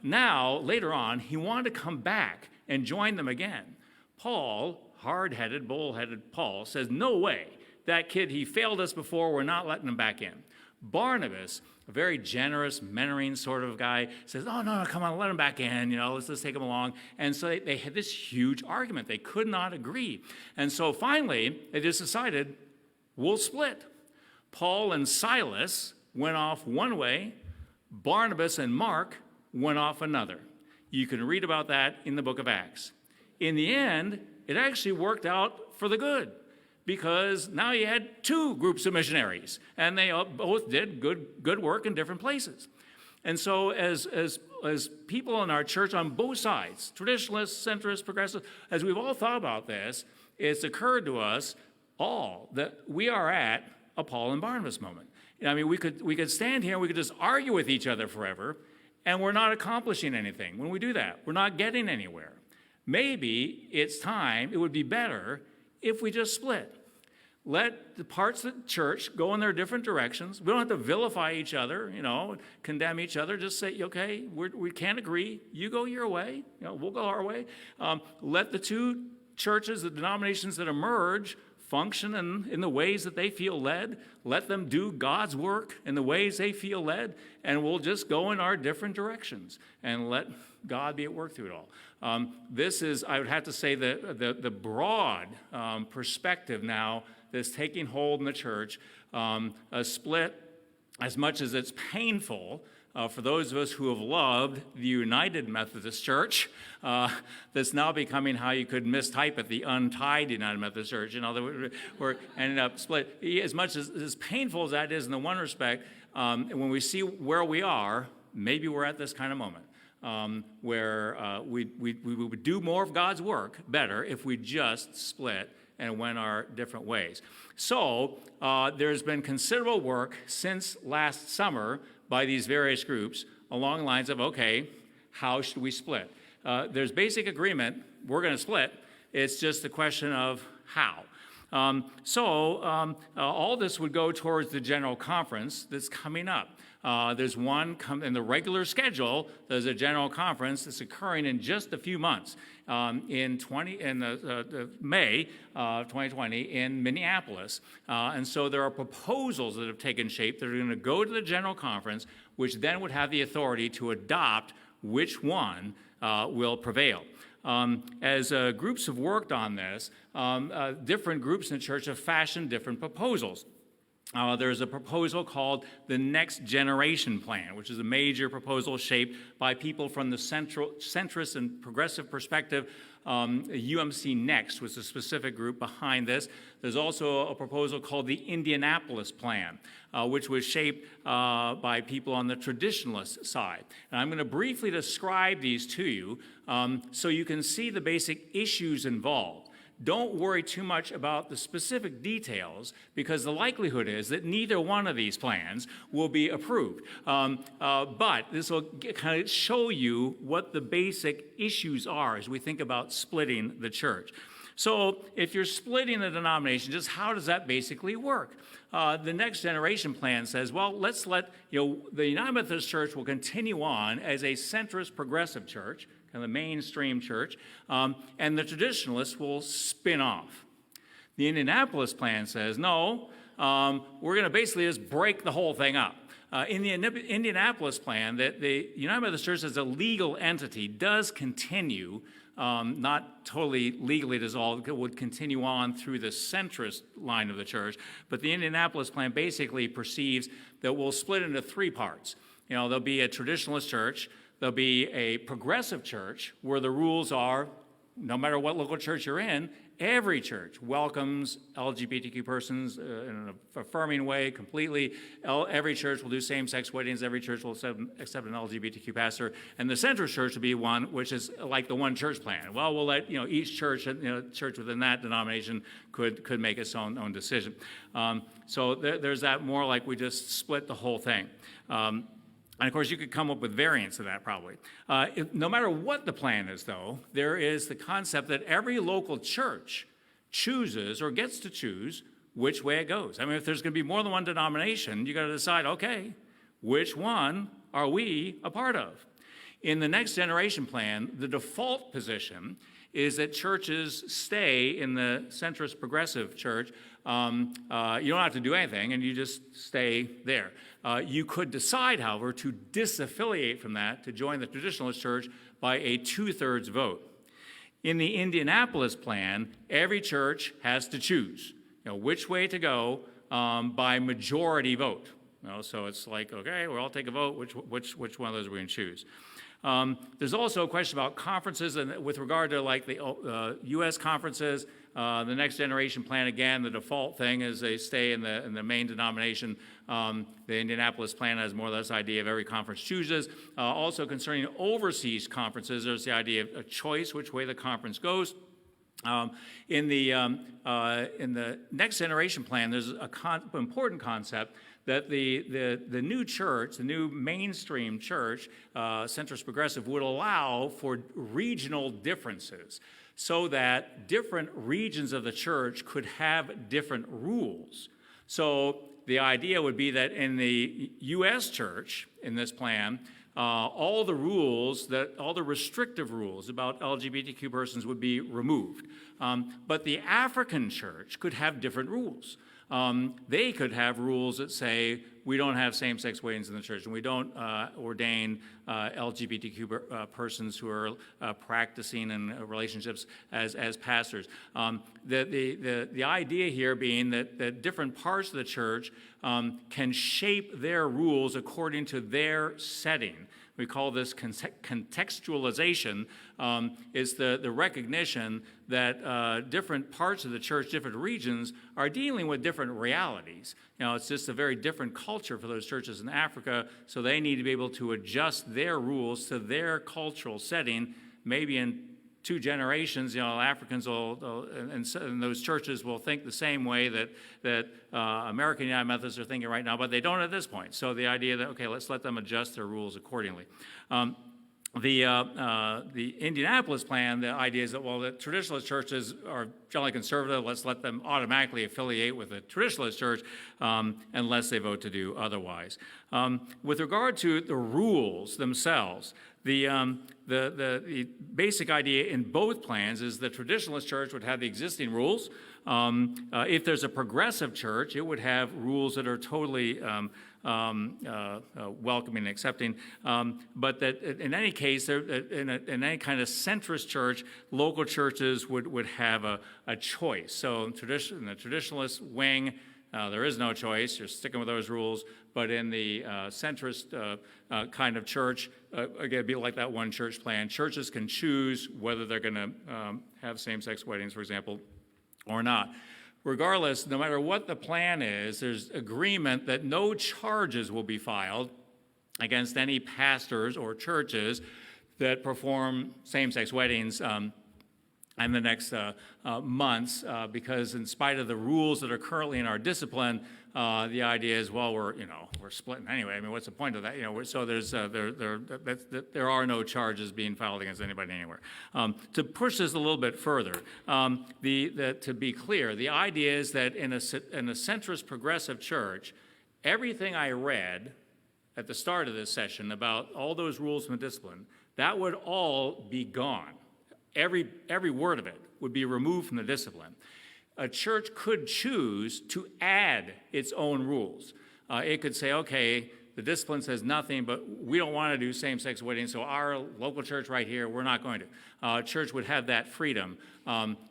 Speaker 1: Now, later on, he wanted to come back and join them again. Paul, hard-headed, bull-headed Paul, says, no way. That kid, he failed us before, we're not letting him back in. Barnabas, a very generous, mentoring sort of guy, says, oh, no, come on, let him back in, let's take him along. And so they had this huge argument. They could not agree. And so finally, they just decided, we'll split. Paul and Silas went off one way. Barnabas and Mark went off another. You can read about that in the book of Acts. In the end, it actually worked out for the good, because now you had two groups of missionaries, and they both did good work in different places. And so as people in our church on both sides, traditionalists, centrists, progressives, as we've all thought about this, it's occurred to us all that we are at a Paul and Barnabas moment. I mean, we could stand here and we could just argue with each other forever, and we're not accomplishing anything. When we do that, we're not getting anywhere. Maybe it's time, it would be better if we just split. Let the parts of the church go in their different directions. We don't have to vilify each other, condemn each other. Just say, okay, we can't agree. You go your way, we'll go our way. Let the two churches, the denominations that emerge, function in the ways that they feel led. Let them do God's work in the ways they feel led, and we'll just go in our different directions and let God be at work through it all. This is, I would have to say, the broad perspective now that's taking hold in the church. A split, as much as it's painful for those of us who have loved the United Methodist Church, that's now becoming how you could mistype it, the untied United Methodist Church. We're ended up split. As much as painful as that is in the one respect, when we see where we are, maybe we're at this kind of moment. Where we would do more of God's work better if we just split and went our different ways. So there's been considerable work since last summer by these various groups along the lines of, okay, how should we split? There's basic agreement, we're going to split. It's just a question of how. All this would go towards the general conference that's coming up. There's one in the regular schedule. There's a general conference that's occurring in just a few months in May 2020 in Minneapolis. And so there are proposals that have taken shape that are going to go to the general conference, which then would have the authority to adopt which one will prevail. As groups have worked on this, different groups in the church have fashioned different proposals. there's a proposal called the Next Generation Plan, which is a major proposal shaped by people from the centrist and progressive perspective. UMC Next was the specific group behind this. There's also a proposal called the Indianapolis Plan, which was shaped by people on the traditionalist side. And I'm going to briefly describe these to you so you can see the basic issues involved. Don't worry too much about the specific details, because the likelihood is that neither one of these plans will be approved. But this will kind of show you what the basic issues are as we think about splitting the church. So if you're splitting the denomination, just how does that basically work? The Next Generation Plan says, well, let's let, the United Methodist Church will continue on as a centrist progressive church, kind of the mainstream church, and the traditionalists will spin off. The Indianapolis Plan says, no, we're going to basically just break the whole thing up. In the Indianapolis Plan, the United Methodist Church as a legal entity does continue, not totally legally dissolved, it would continue on through the centrist line of the church, but the Indianapolis Plan basically perceives that we'll split into three parts. There'll be a traditionalist church, there'll be a progressive church where the rules are, no matter what local church you're in, every church welcomes LGBTQ persons in an affirming way completely. Every church will do same-sex weddings. Every church will accept an LGBTQ pastor. And the centrist church will be one which is like the one church plan. Well, we'll let each church, church within that denomination could make its own decision. So there's that more like we just split the whole thing. And of course, you could come up with variants of that probably. No matter what the plan is, though, there is the concept that every local church chooses or gets to choose which way it goes. I mean, if there's going to be more than one denomination, you got to decide, okay, which one are we a part of? In the Next Generation Plan, the default position is that churches stay in the centrist progressive church. You don't have to do anything, and you just stay there. You could decide, however, to disaffiliate from that, to join the traditionalist church by a 2/3 vote. In the Indianapolis Plan, every church has to choose which way to go by majority vote. So it's like, okay, we'll all take a vote. Which one of those are we going to choose? There's also a question about conferences, and with regard to like the U.S. conferences, the Next Generation Plan, again, the default thing is they stay in the main denomination. The Indianapolis Plan has more or less idea of every conference chooses. Also concerning overseas conferences, there's the idea of a choice, which way the conference goes. In the Next Generation Plan, there's an important concept that the new church, the new mainstream church, centrist progressive, would allow for regional differences so that different regions of the church could have different rules. So the idea would be that in the U.S. church, in this plan, all the restrictive rules about LGBTQ persons would be removed. But the African church could have different rules. They could have rules that say we don't have same-sex weddings in the church, and we don't ordain LGBTQ persons who are practicing in relationships as pastors. The idea here being that different parts of the church can shape their rules according to their setting. We call this contextualization. Is the recognition that different parts of the church, different regions, are dealing with different realities. It's just a very different culture for those churches in Africa, so they need to be able to adjust their rules to their cultural setting. Maybe in 2 generations, Africans and those churches will think the same way that American United Methodists are thinking right now, but they don't at this point. So the idea that, okay, let's let them adjust their rules accordingly. The Indianapolis Plan, the idea is that, well, the traditionalist churches are generally conservative. Let's let them automatically affiliate with the traditionalist church unless they vote to do otherwise. With regard to the rules themselves, the basic idea in both plans is the traditionalist church would have the existing rules. If there's a progressive church, it would have rules that are totally welcoming and accepting, but that in any case, in any kind of centrist church, local churches would have a choice. So in the traditionalist wing, There is no choice. You're sticking with those rules. But in the centrist kind of church, again, it'd be like that one church plan. Churches can choose whether they're going to have same-sex weddings, for example, or not. Regardless, no matter what the plan is, there's agreement that no charges will be filed against any pastors or churches that perform same-sex weddings in the next months, because in spite of the rules that are currently in our discipline, the idea is, well, we're splitting anyway. I mean, what's the point of that? So there are no charges being filed against anybody anywhere. To push this a little bit further, to be clear, the idea is that in a centrist progressive church, everything I read at the start of this session about all those rules from the discipline, that would all be gone. Every word of it would be removed from the discipline. A church could choose to add its own rules. It could say, okay, the discipline says nothing, but we don't want to do same-sex weddings, so our local church right here, we're not going to. Church would have that freedom,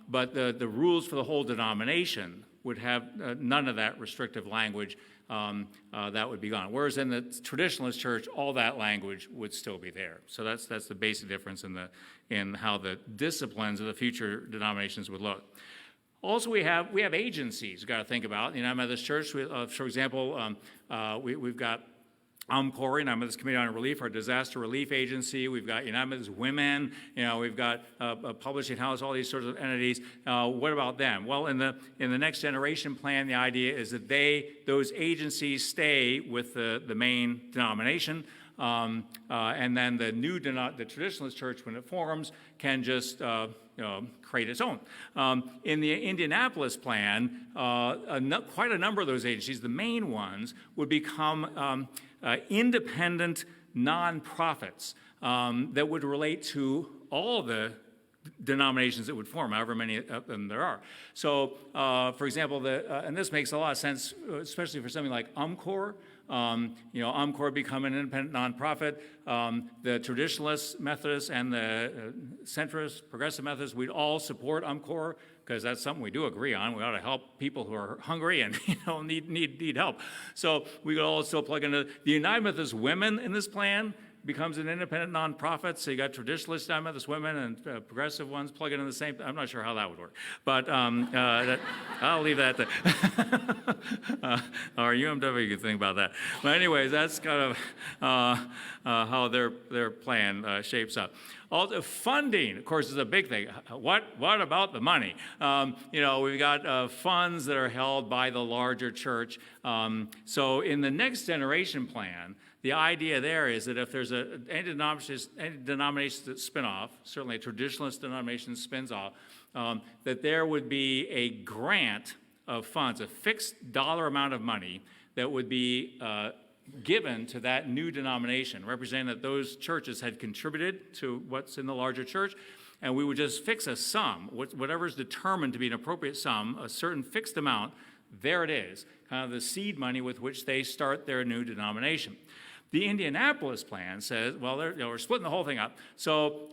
Speaker 1: but the rules for the whole denomination would have none of that restrictive language. That would be gone. Whereas in the traditionalist church, all that language would still be there. So that's the basic difference in how the disciplines of the future denominations would look. Also, we have agencies we've got to think about. In the United Methodist Church, for example, we've got UMCOR, United Methodist Committee on Relief, our disaster relief agency. We've got United Methodist Women. We've got a publishing house, all these sorts of entities. What about them? Well, in the next generation plan, the idea is that those agencies stay with the main denomination, and then the traditionalist church, when it forms, can just create its own. In the Indianapolis plan, quite a number of those agencies, the main ones, would become independent nonprofits that would relate to all the denominations that would form, however many of them there are. So, for example, and this makes a lot of sense, especially for something like UMCOR. UMCOR become an independent nonprofit. The traditionalist Methodists and the centrist progressive Methodists, we'd all support UMCOR because that's something we do agree on. We ought to help people who are hungry and need help. So we could all still plug into the United Methodist Women in this plan. Becomes an independent nonprofit, so you got traditionalist United Methodist Women and progressive ones plugging in the same. I'm not sure how that would work, but I'll leave that there. Or UMW could think about that. But anyways, that's kind of how their plan shapes up. Also, funding, of course, is a big thing. What about the money? We've got funds that are held by the larger church. So in the next generation plan, the idea there is that if there's any denomination that spin off, certainly a traditionalist denomination spins off, that there would be a grant of funds, a fixed dollar amount of money that would be given to that new denomination, representing that those churches had contributed to what's in the larger church, and we would just fix a sum, whatever's determined to be an appropriate sum, a certain fixed amount, there it is, kind of the seed money with which they start their new denomination. The Indianapolis plan says, well, we're splitting the whole thing up. So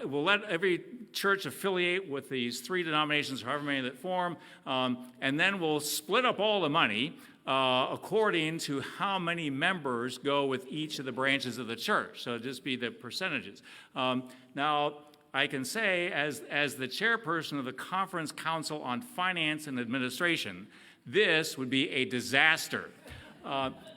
Speaker 1: we'll let every church affiliate with these three denominations, however many that form, and then we'll split up all the money according to how many members go with each of the branches of the church. So it'll just be the percentages. Now, I can say, as the chairperson of the Conference Council on Finance and Administration, this would be a disaster.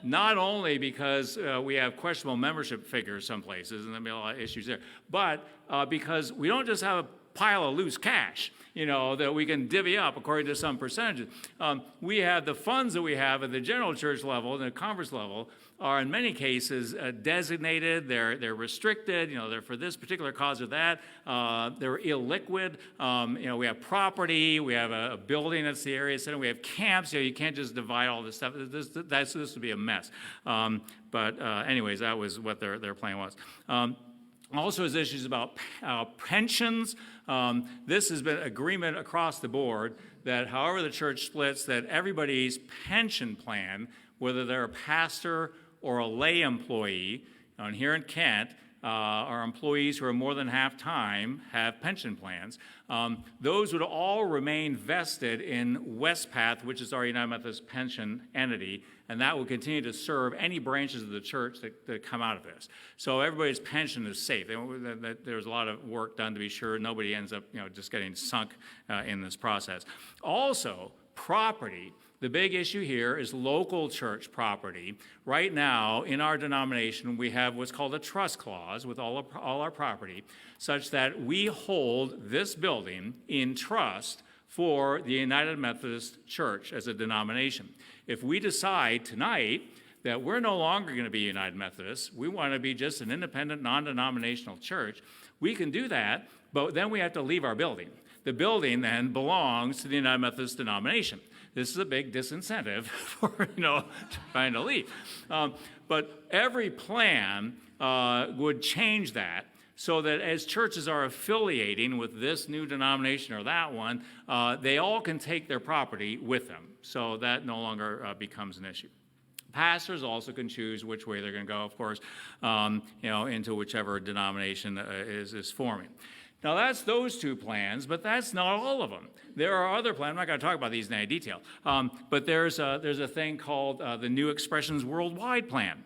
Speaker 1: Not only because we have questionable membership figures some places, and there'll be a lot of issues there, but because we don't just have a pile of loose cash, that we can divvy up according to some percentages. We have the funds that we have at the general church level and the conference level are in many cases designated, they're restricted, they're for this particular cause or that, they're illiquid, we have property, we have a building that's the area center, we have camps, you can't just divide all this stuff, this would be a mess. But anyways, that was what their plan was. Also has issues about pensions. This has been agreement across the board that however the church splits, that everybody's pension plan, whether they're a pastor or a lay employee, and here in Kent, our employees who are more than half-time have pension plans. Those would all remain vested in Westpath, which is our United Methodist pension entity, and that will continue to serve any branches of the church that come out of this. So everybody's pension is safe. There's a lot of work done to be sure nobody ends up just getting sunk in this process. Also, property. The big issue here is local church property. Right now, in our denomination, we have what's called a trust clause with all our property, such that we hold this building in trust for the United Methodist Church as a denomination. If we decide tonight that we're no longer going to be United Methodists, we want to be just an independent, non-denominational church, we can do that, but then we have to leave our building. The building then belongs to the United Methodist denomination. This is a big disincentive for trying to leave. But every plan would change that so that as churches are affiliating with this new denomination or that one, they all can take their property with them. So that no longer becomes an issue. Pastors also can choose which way they're going to go, of course, into whichever denomination is forming. Now, that's those two plans, but that's not all of them. There are other plans. I'm not going to talk about these in any detail, but there's a thing called the New Expressions Worldwide Plan,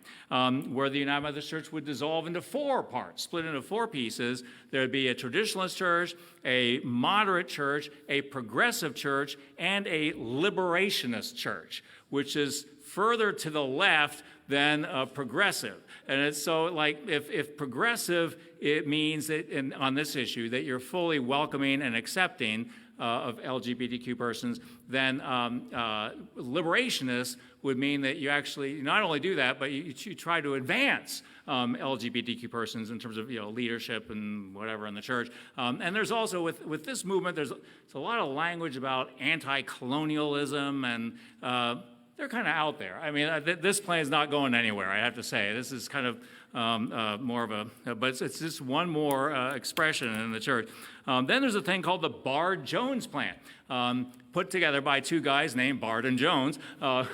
Speaker 1: where the United Methodist Church would dissolve into 4 parts, split into 4 pieces. There would be a traditionalist church, a moderate church, a progressive church, and a liberationist church, which is further to the left than progressive. And it's so like if progressive, it means that on this issue that you're fully welcoming and accepting of LGBTQ persons, then liberationists would mean that you actually not only do that, but you try to advance LGBTQ persons in terms of leadership and whatever in the church. And there's also with this movement, there's a lot of language about anti-colonialism and they're kind of out there. I mean, this plan is not going anywhere, I have to say. This is kind of more of a, but it's just one more expression in the church. Then there's a thing called the Bard-Jones plan, put together by 2 guys named Bard and Jones,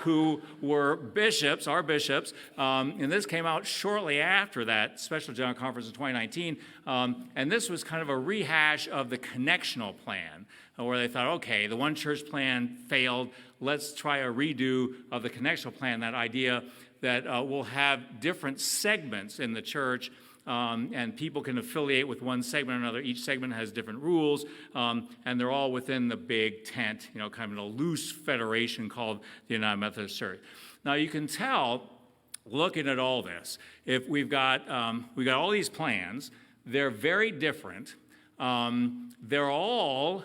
Speaker 1: who were bishops, our bishops, and this came out shortly after that Special General Conference in 2019, and this was kind of a rehash of the connectional plan, where they thought, okay, the one church plan failed, let's try a redo of the connectional plan, that idea that we'll have different segments in the church, and people can affiliate with one segment or another. Each segment has different rules, and they're all within the big tent, kind of a loose federation called the United Methodist Church. Now, you can tell, looking at all this, if we've got all these plans, they're very different. They're all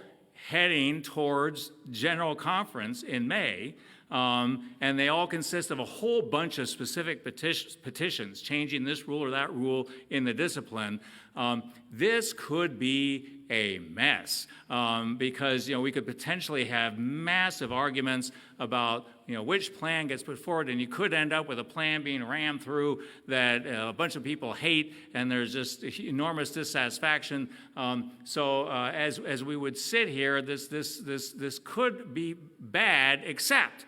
Speaker 1: heading towards General Conference in May, and they all consist of a whole bunch of specific petitions, changing this rule or that rule in the discipline. This could be a mess because we could potentially have massive arguments about which plan gets put forward, and you could end up with a plan being rammed through that a bunch of people hate, and there's just enormous dissatisfaction. So as we would sit here, this could be bad, except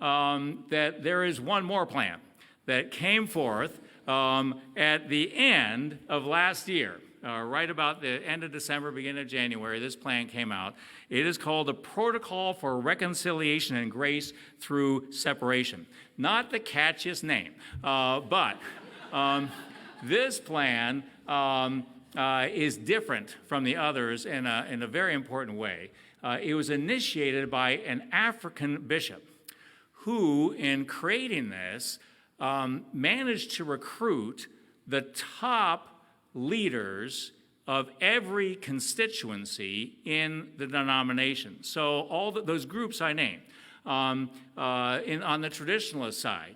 Speaker 1: that there is one more plan that came forth at the end of last year. Right about the end of December, beginning of January, this plan came out. It is called the Protocol for Reconciliation and Grace Through Separation. Not the catchiest name, but this plan is different from the others in a very important way. It was initiated by an African bishop who, in creating this, managed to recruit the top leaders of every constituency in the denomination. So all those groups I named. On the traditionalist side,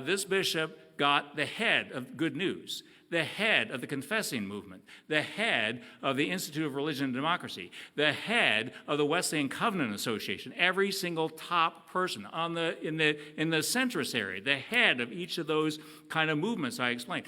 Speaker 1: this bishop got the head of Good News, the head of the Confessing Movement, the head of the Institute of Religion and Democracy, the head of the Wesleyan Covenant Association, every single top person in the centrist area, the head of each of those kind of movements I explained.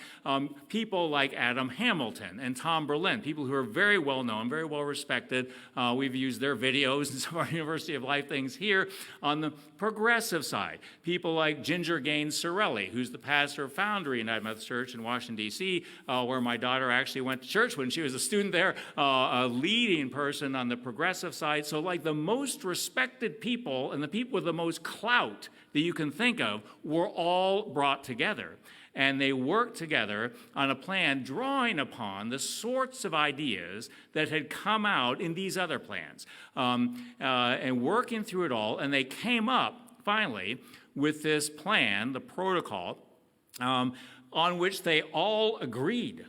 Speaker 1: People like Adam Hamilton and Tom Berlin, people who are very well known, very well respected. We've used their videos in some of our University of Life things here. On the progressive side, people like Ginger Gaines Sorelli, who's the pastor pastor of Foundry United Methodist Church in Washington, D.C., where my daughter actually went to church when she was a student there, a leading person on the progressive side. So like the most respected people and the people with the most clout that you can think of were all brought together. And they worked together on a plan drawing upon the sorts of ideas that had come out in these other plans, and working through it all. And they came up, finally, with this plan, the protocol, on which they all agreed.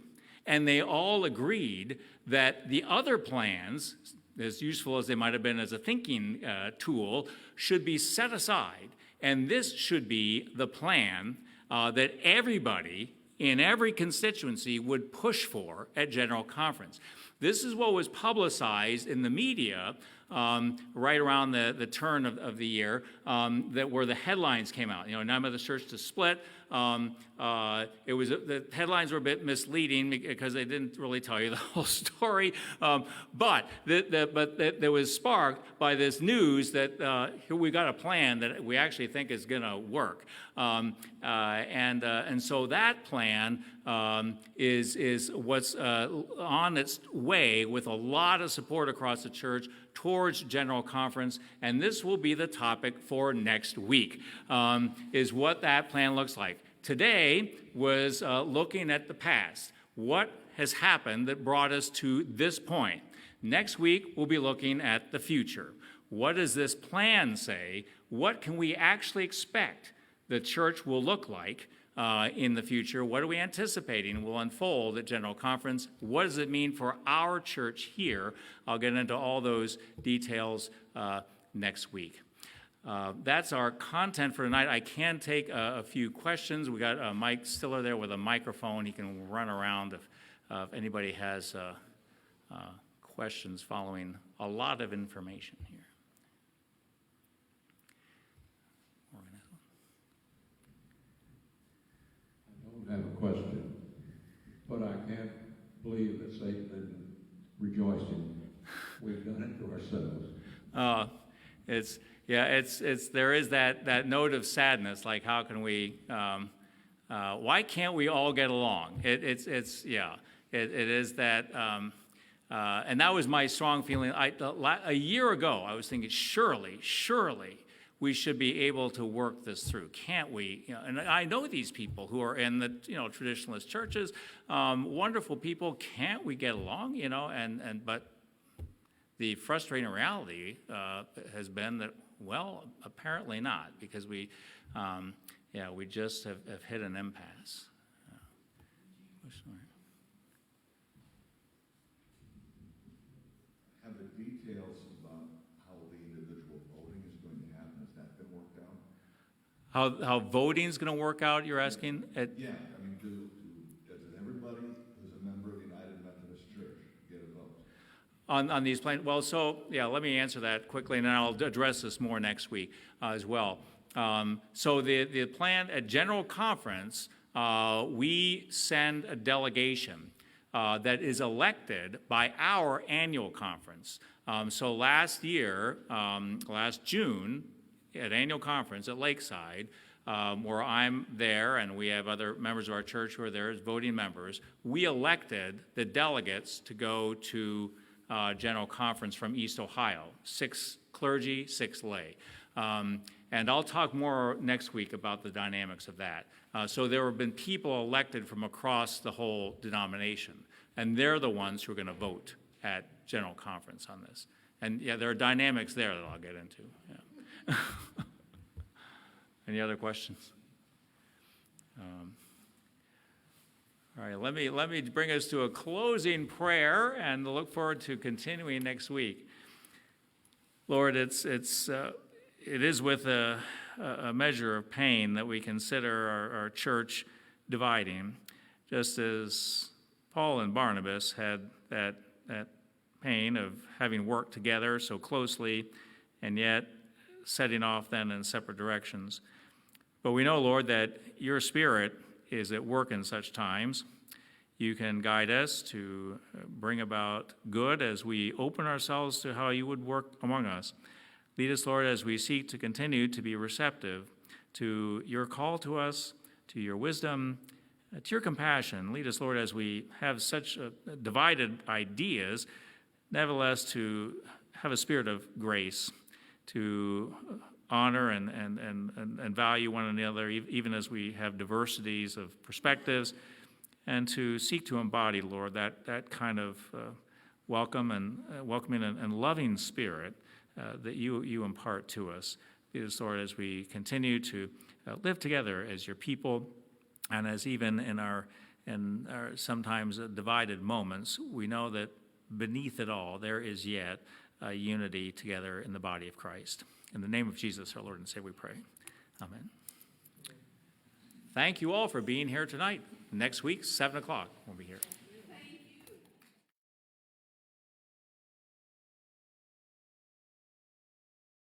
Speaker 1: And they all agreed that the other plans, as useful as they might have been as a thinking tool, should be set aside. And this should be the plan that everybody in every constituency would push for at General Conference. This is what was publicized in the media right around the turn of the year, where the headlines came out. United Methodist Church to split. The headlines were a bit misleading because they didn't really tell you the whole story. But that was sparked by this news that here we got a plan that we actually think is going to work. And so that plan is what's on its way with a lot of support across the church towards General Conference, and this will be the topic for next week, is what that plan looks like. Today was looking at the past. What has happened that brought us to this point? Next week, we'll be looking at the future. What does this plan say? What can we actually expect the church will look like in the future? What are we anticipating will unfold at General Conference? What does it mean for our church here? I'll get into all those details next week. That's our content for tonight. I can take a few questions. We got Mike Stiller there with a microphone. He can run around if anybody has questions following a lot of information here.
Speaker 2: I don't have a question, but I can't believe that Satan isn't rejoicing. We've done it to ourselves.
Speaker 1: There is that note of sadness, like how can we, why can't we all get along? It is that, and that was my strong feeling. A year ago, I was thinking, surely, we should be able to work this through, can't we? And I know these people who are in the traditionalist churches, wonderful people. Can't we get along? But the frustrating reality has been that, well, apparently not, because we just have hit an impasse.
Speaker 3: Have the details about how the individual voting is going to happen, has that been worked out?
Speaker 1: How voting is going to work out, you're asking?
Speaker 3: Does everybody who's a member of the United Methodist Church get a vote?
Speaker 1: On these plans? Well, let me answer that quickly, and then I'll address this more next week as well. So the plan at General Conference, we send a delegation that is elected by our annual conference. So last year, last June, at annual conference at Lakeside, where I'm there and we have other members of our church who are there as voting members, we elected the delegates to go to General Conference from East Ohio, 6 clergy, 6 lay. And I'll talk more next week about the dynamics of that. So there have been people elected from across the whole denomination, and they're the ones who are going to vote at General Conference on this. And there are dynamics there that I'll get into. Yeah. Any other questions? All right, let me bring us to a closing prayer and look forward to continuing next week. Lord, it is with a measure of pain that we consider our church dividing, just as Paul and Barnabas had that pain of having worked together so closely and yet setting off then in separate directions. But we know, Lord, that your Spirit is at work in such times. You can guide us to bring about good as we open ourselves to how you would work among us. Lead us, Lord, as we seek to continue to be receptive to your call to us, to to your wisdom, to your compassion. Lead us, Lord, as we have such divided ideas, nevertheless to have a spirit of grace, to honor and value one another, even as we have diversities of perspectives, and to seek to embody, Lord, that kind of welcoming and loving spirit that you impart to us. Lead us, Lord, as we continue to live together as your people, and as even in our sometimes divided moments, we know that beneath it all there is yet unity together in the body of Christ. In the name of Jesus, our Lord and Savior, we pray. Amen. Thank you all for being here tonight. Next week, 7 o'clock, we'll be here.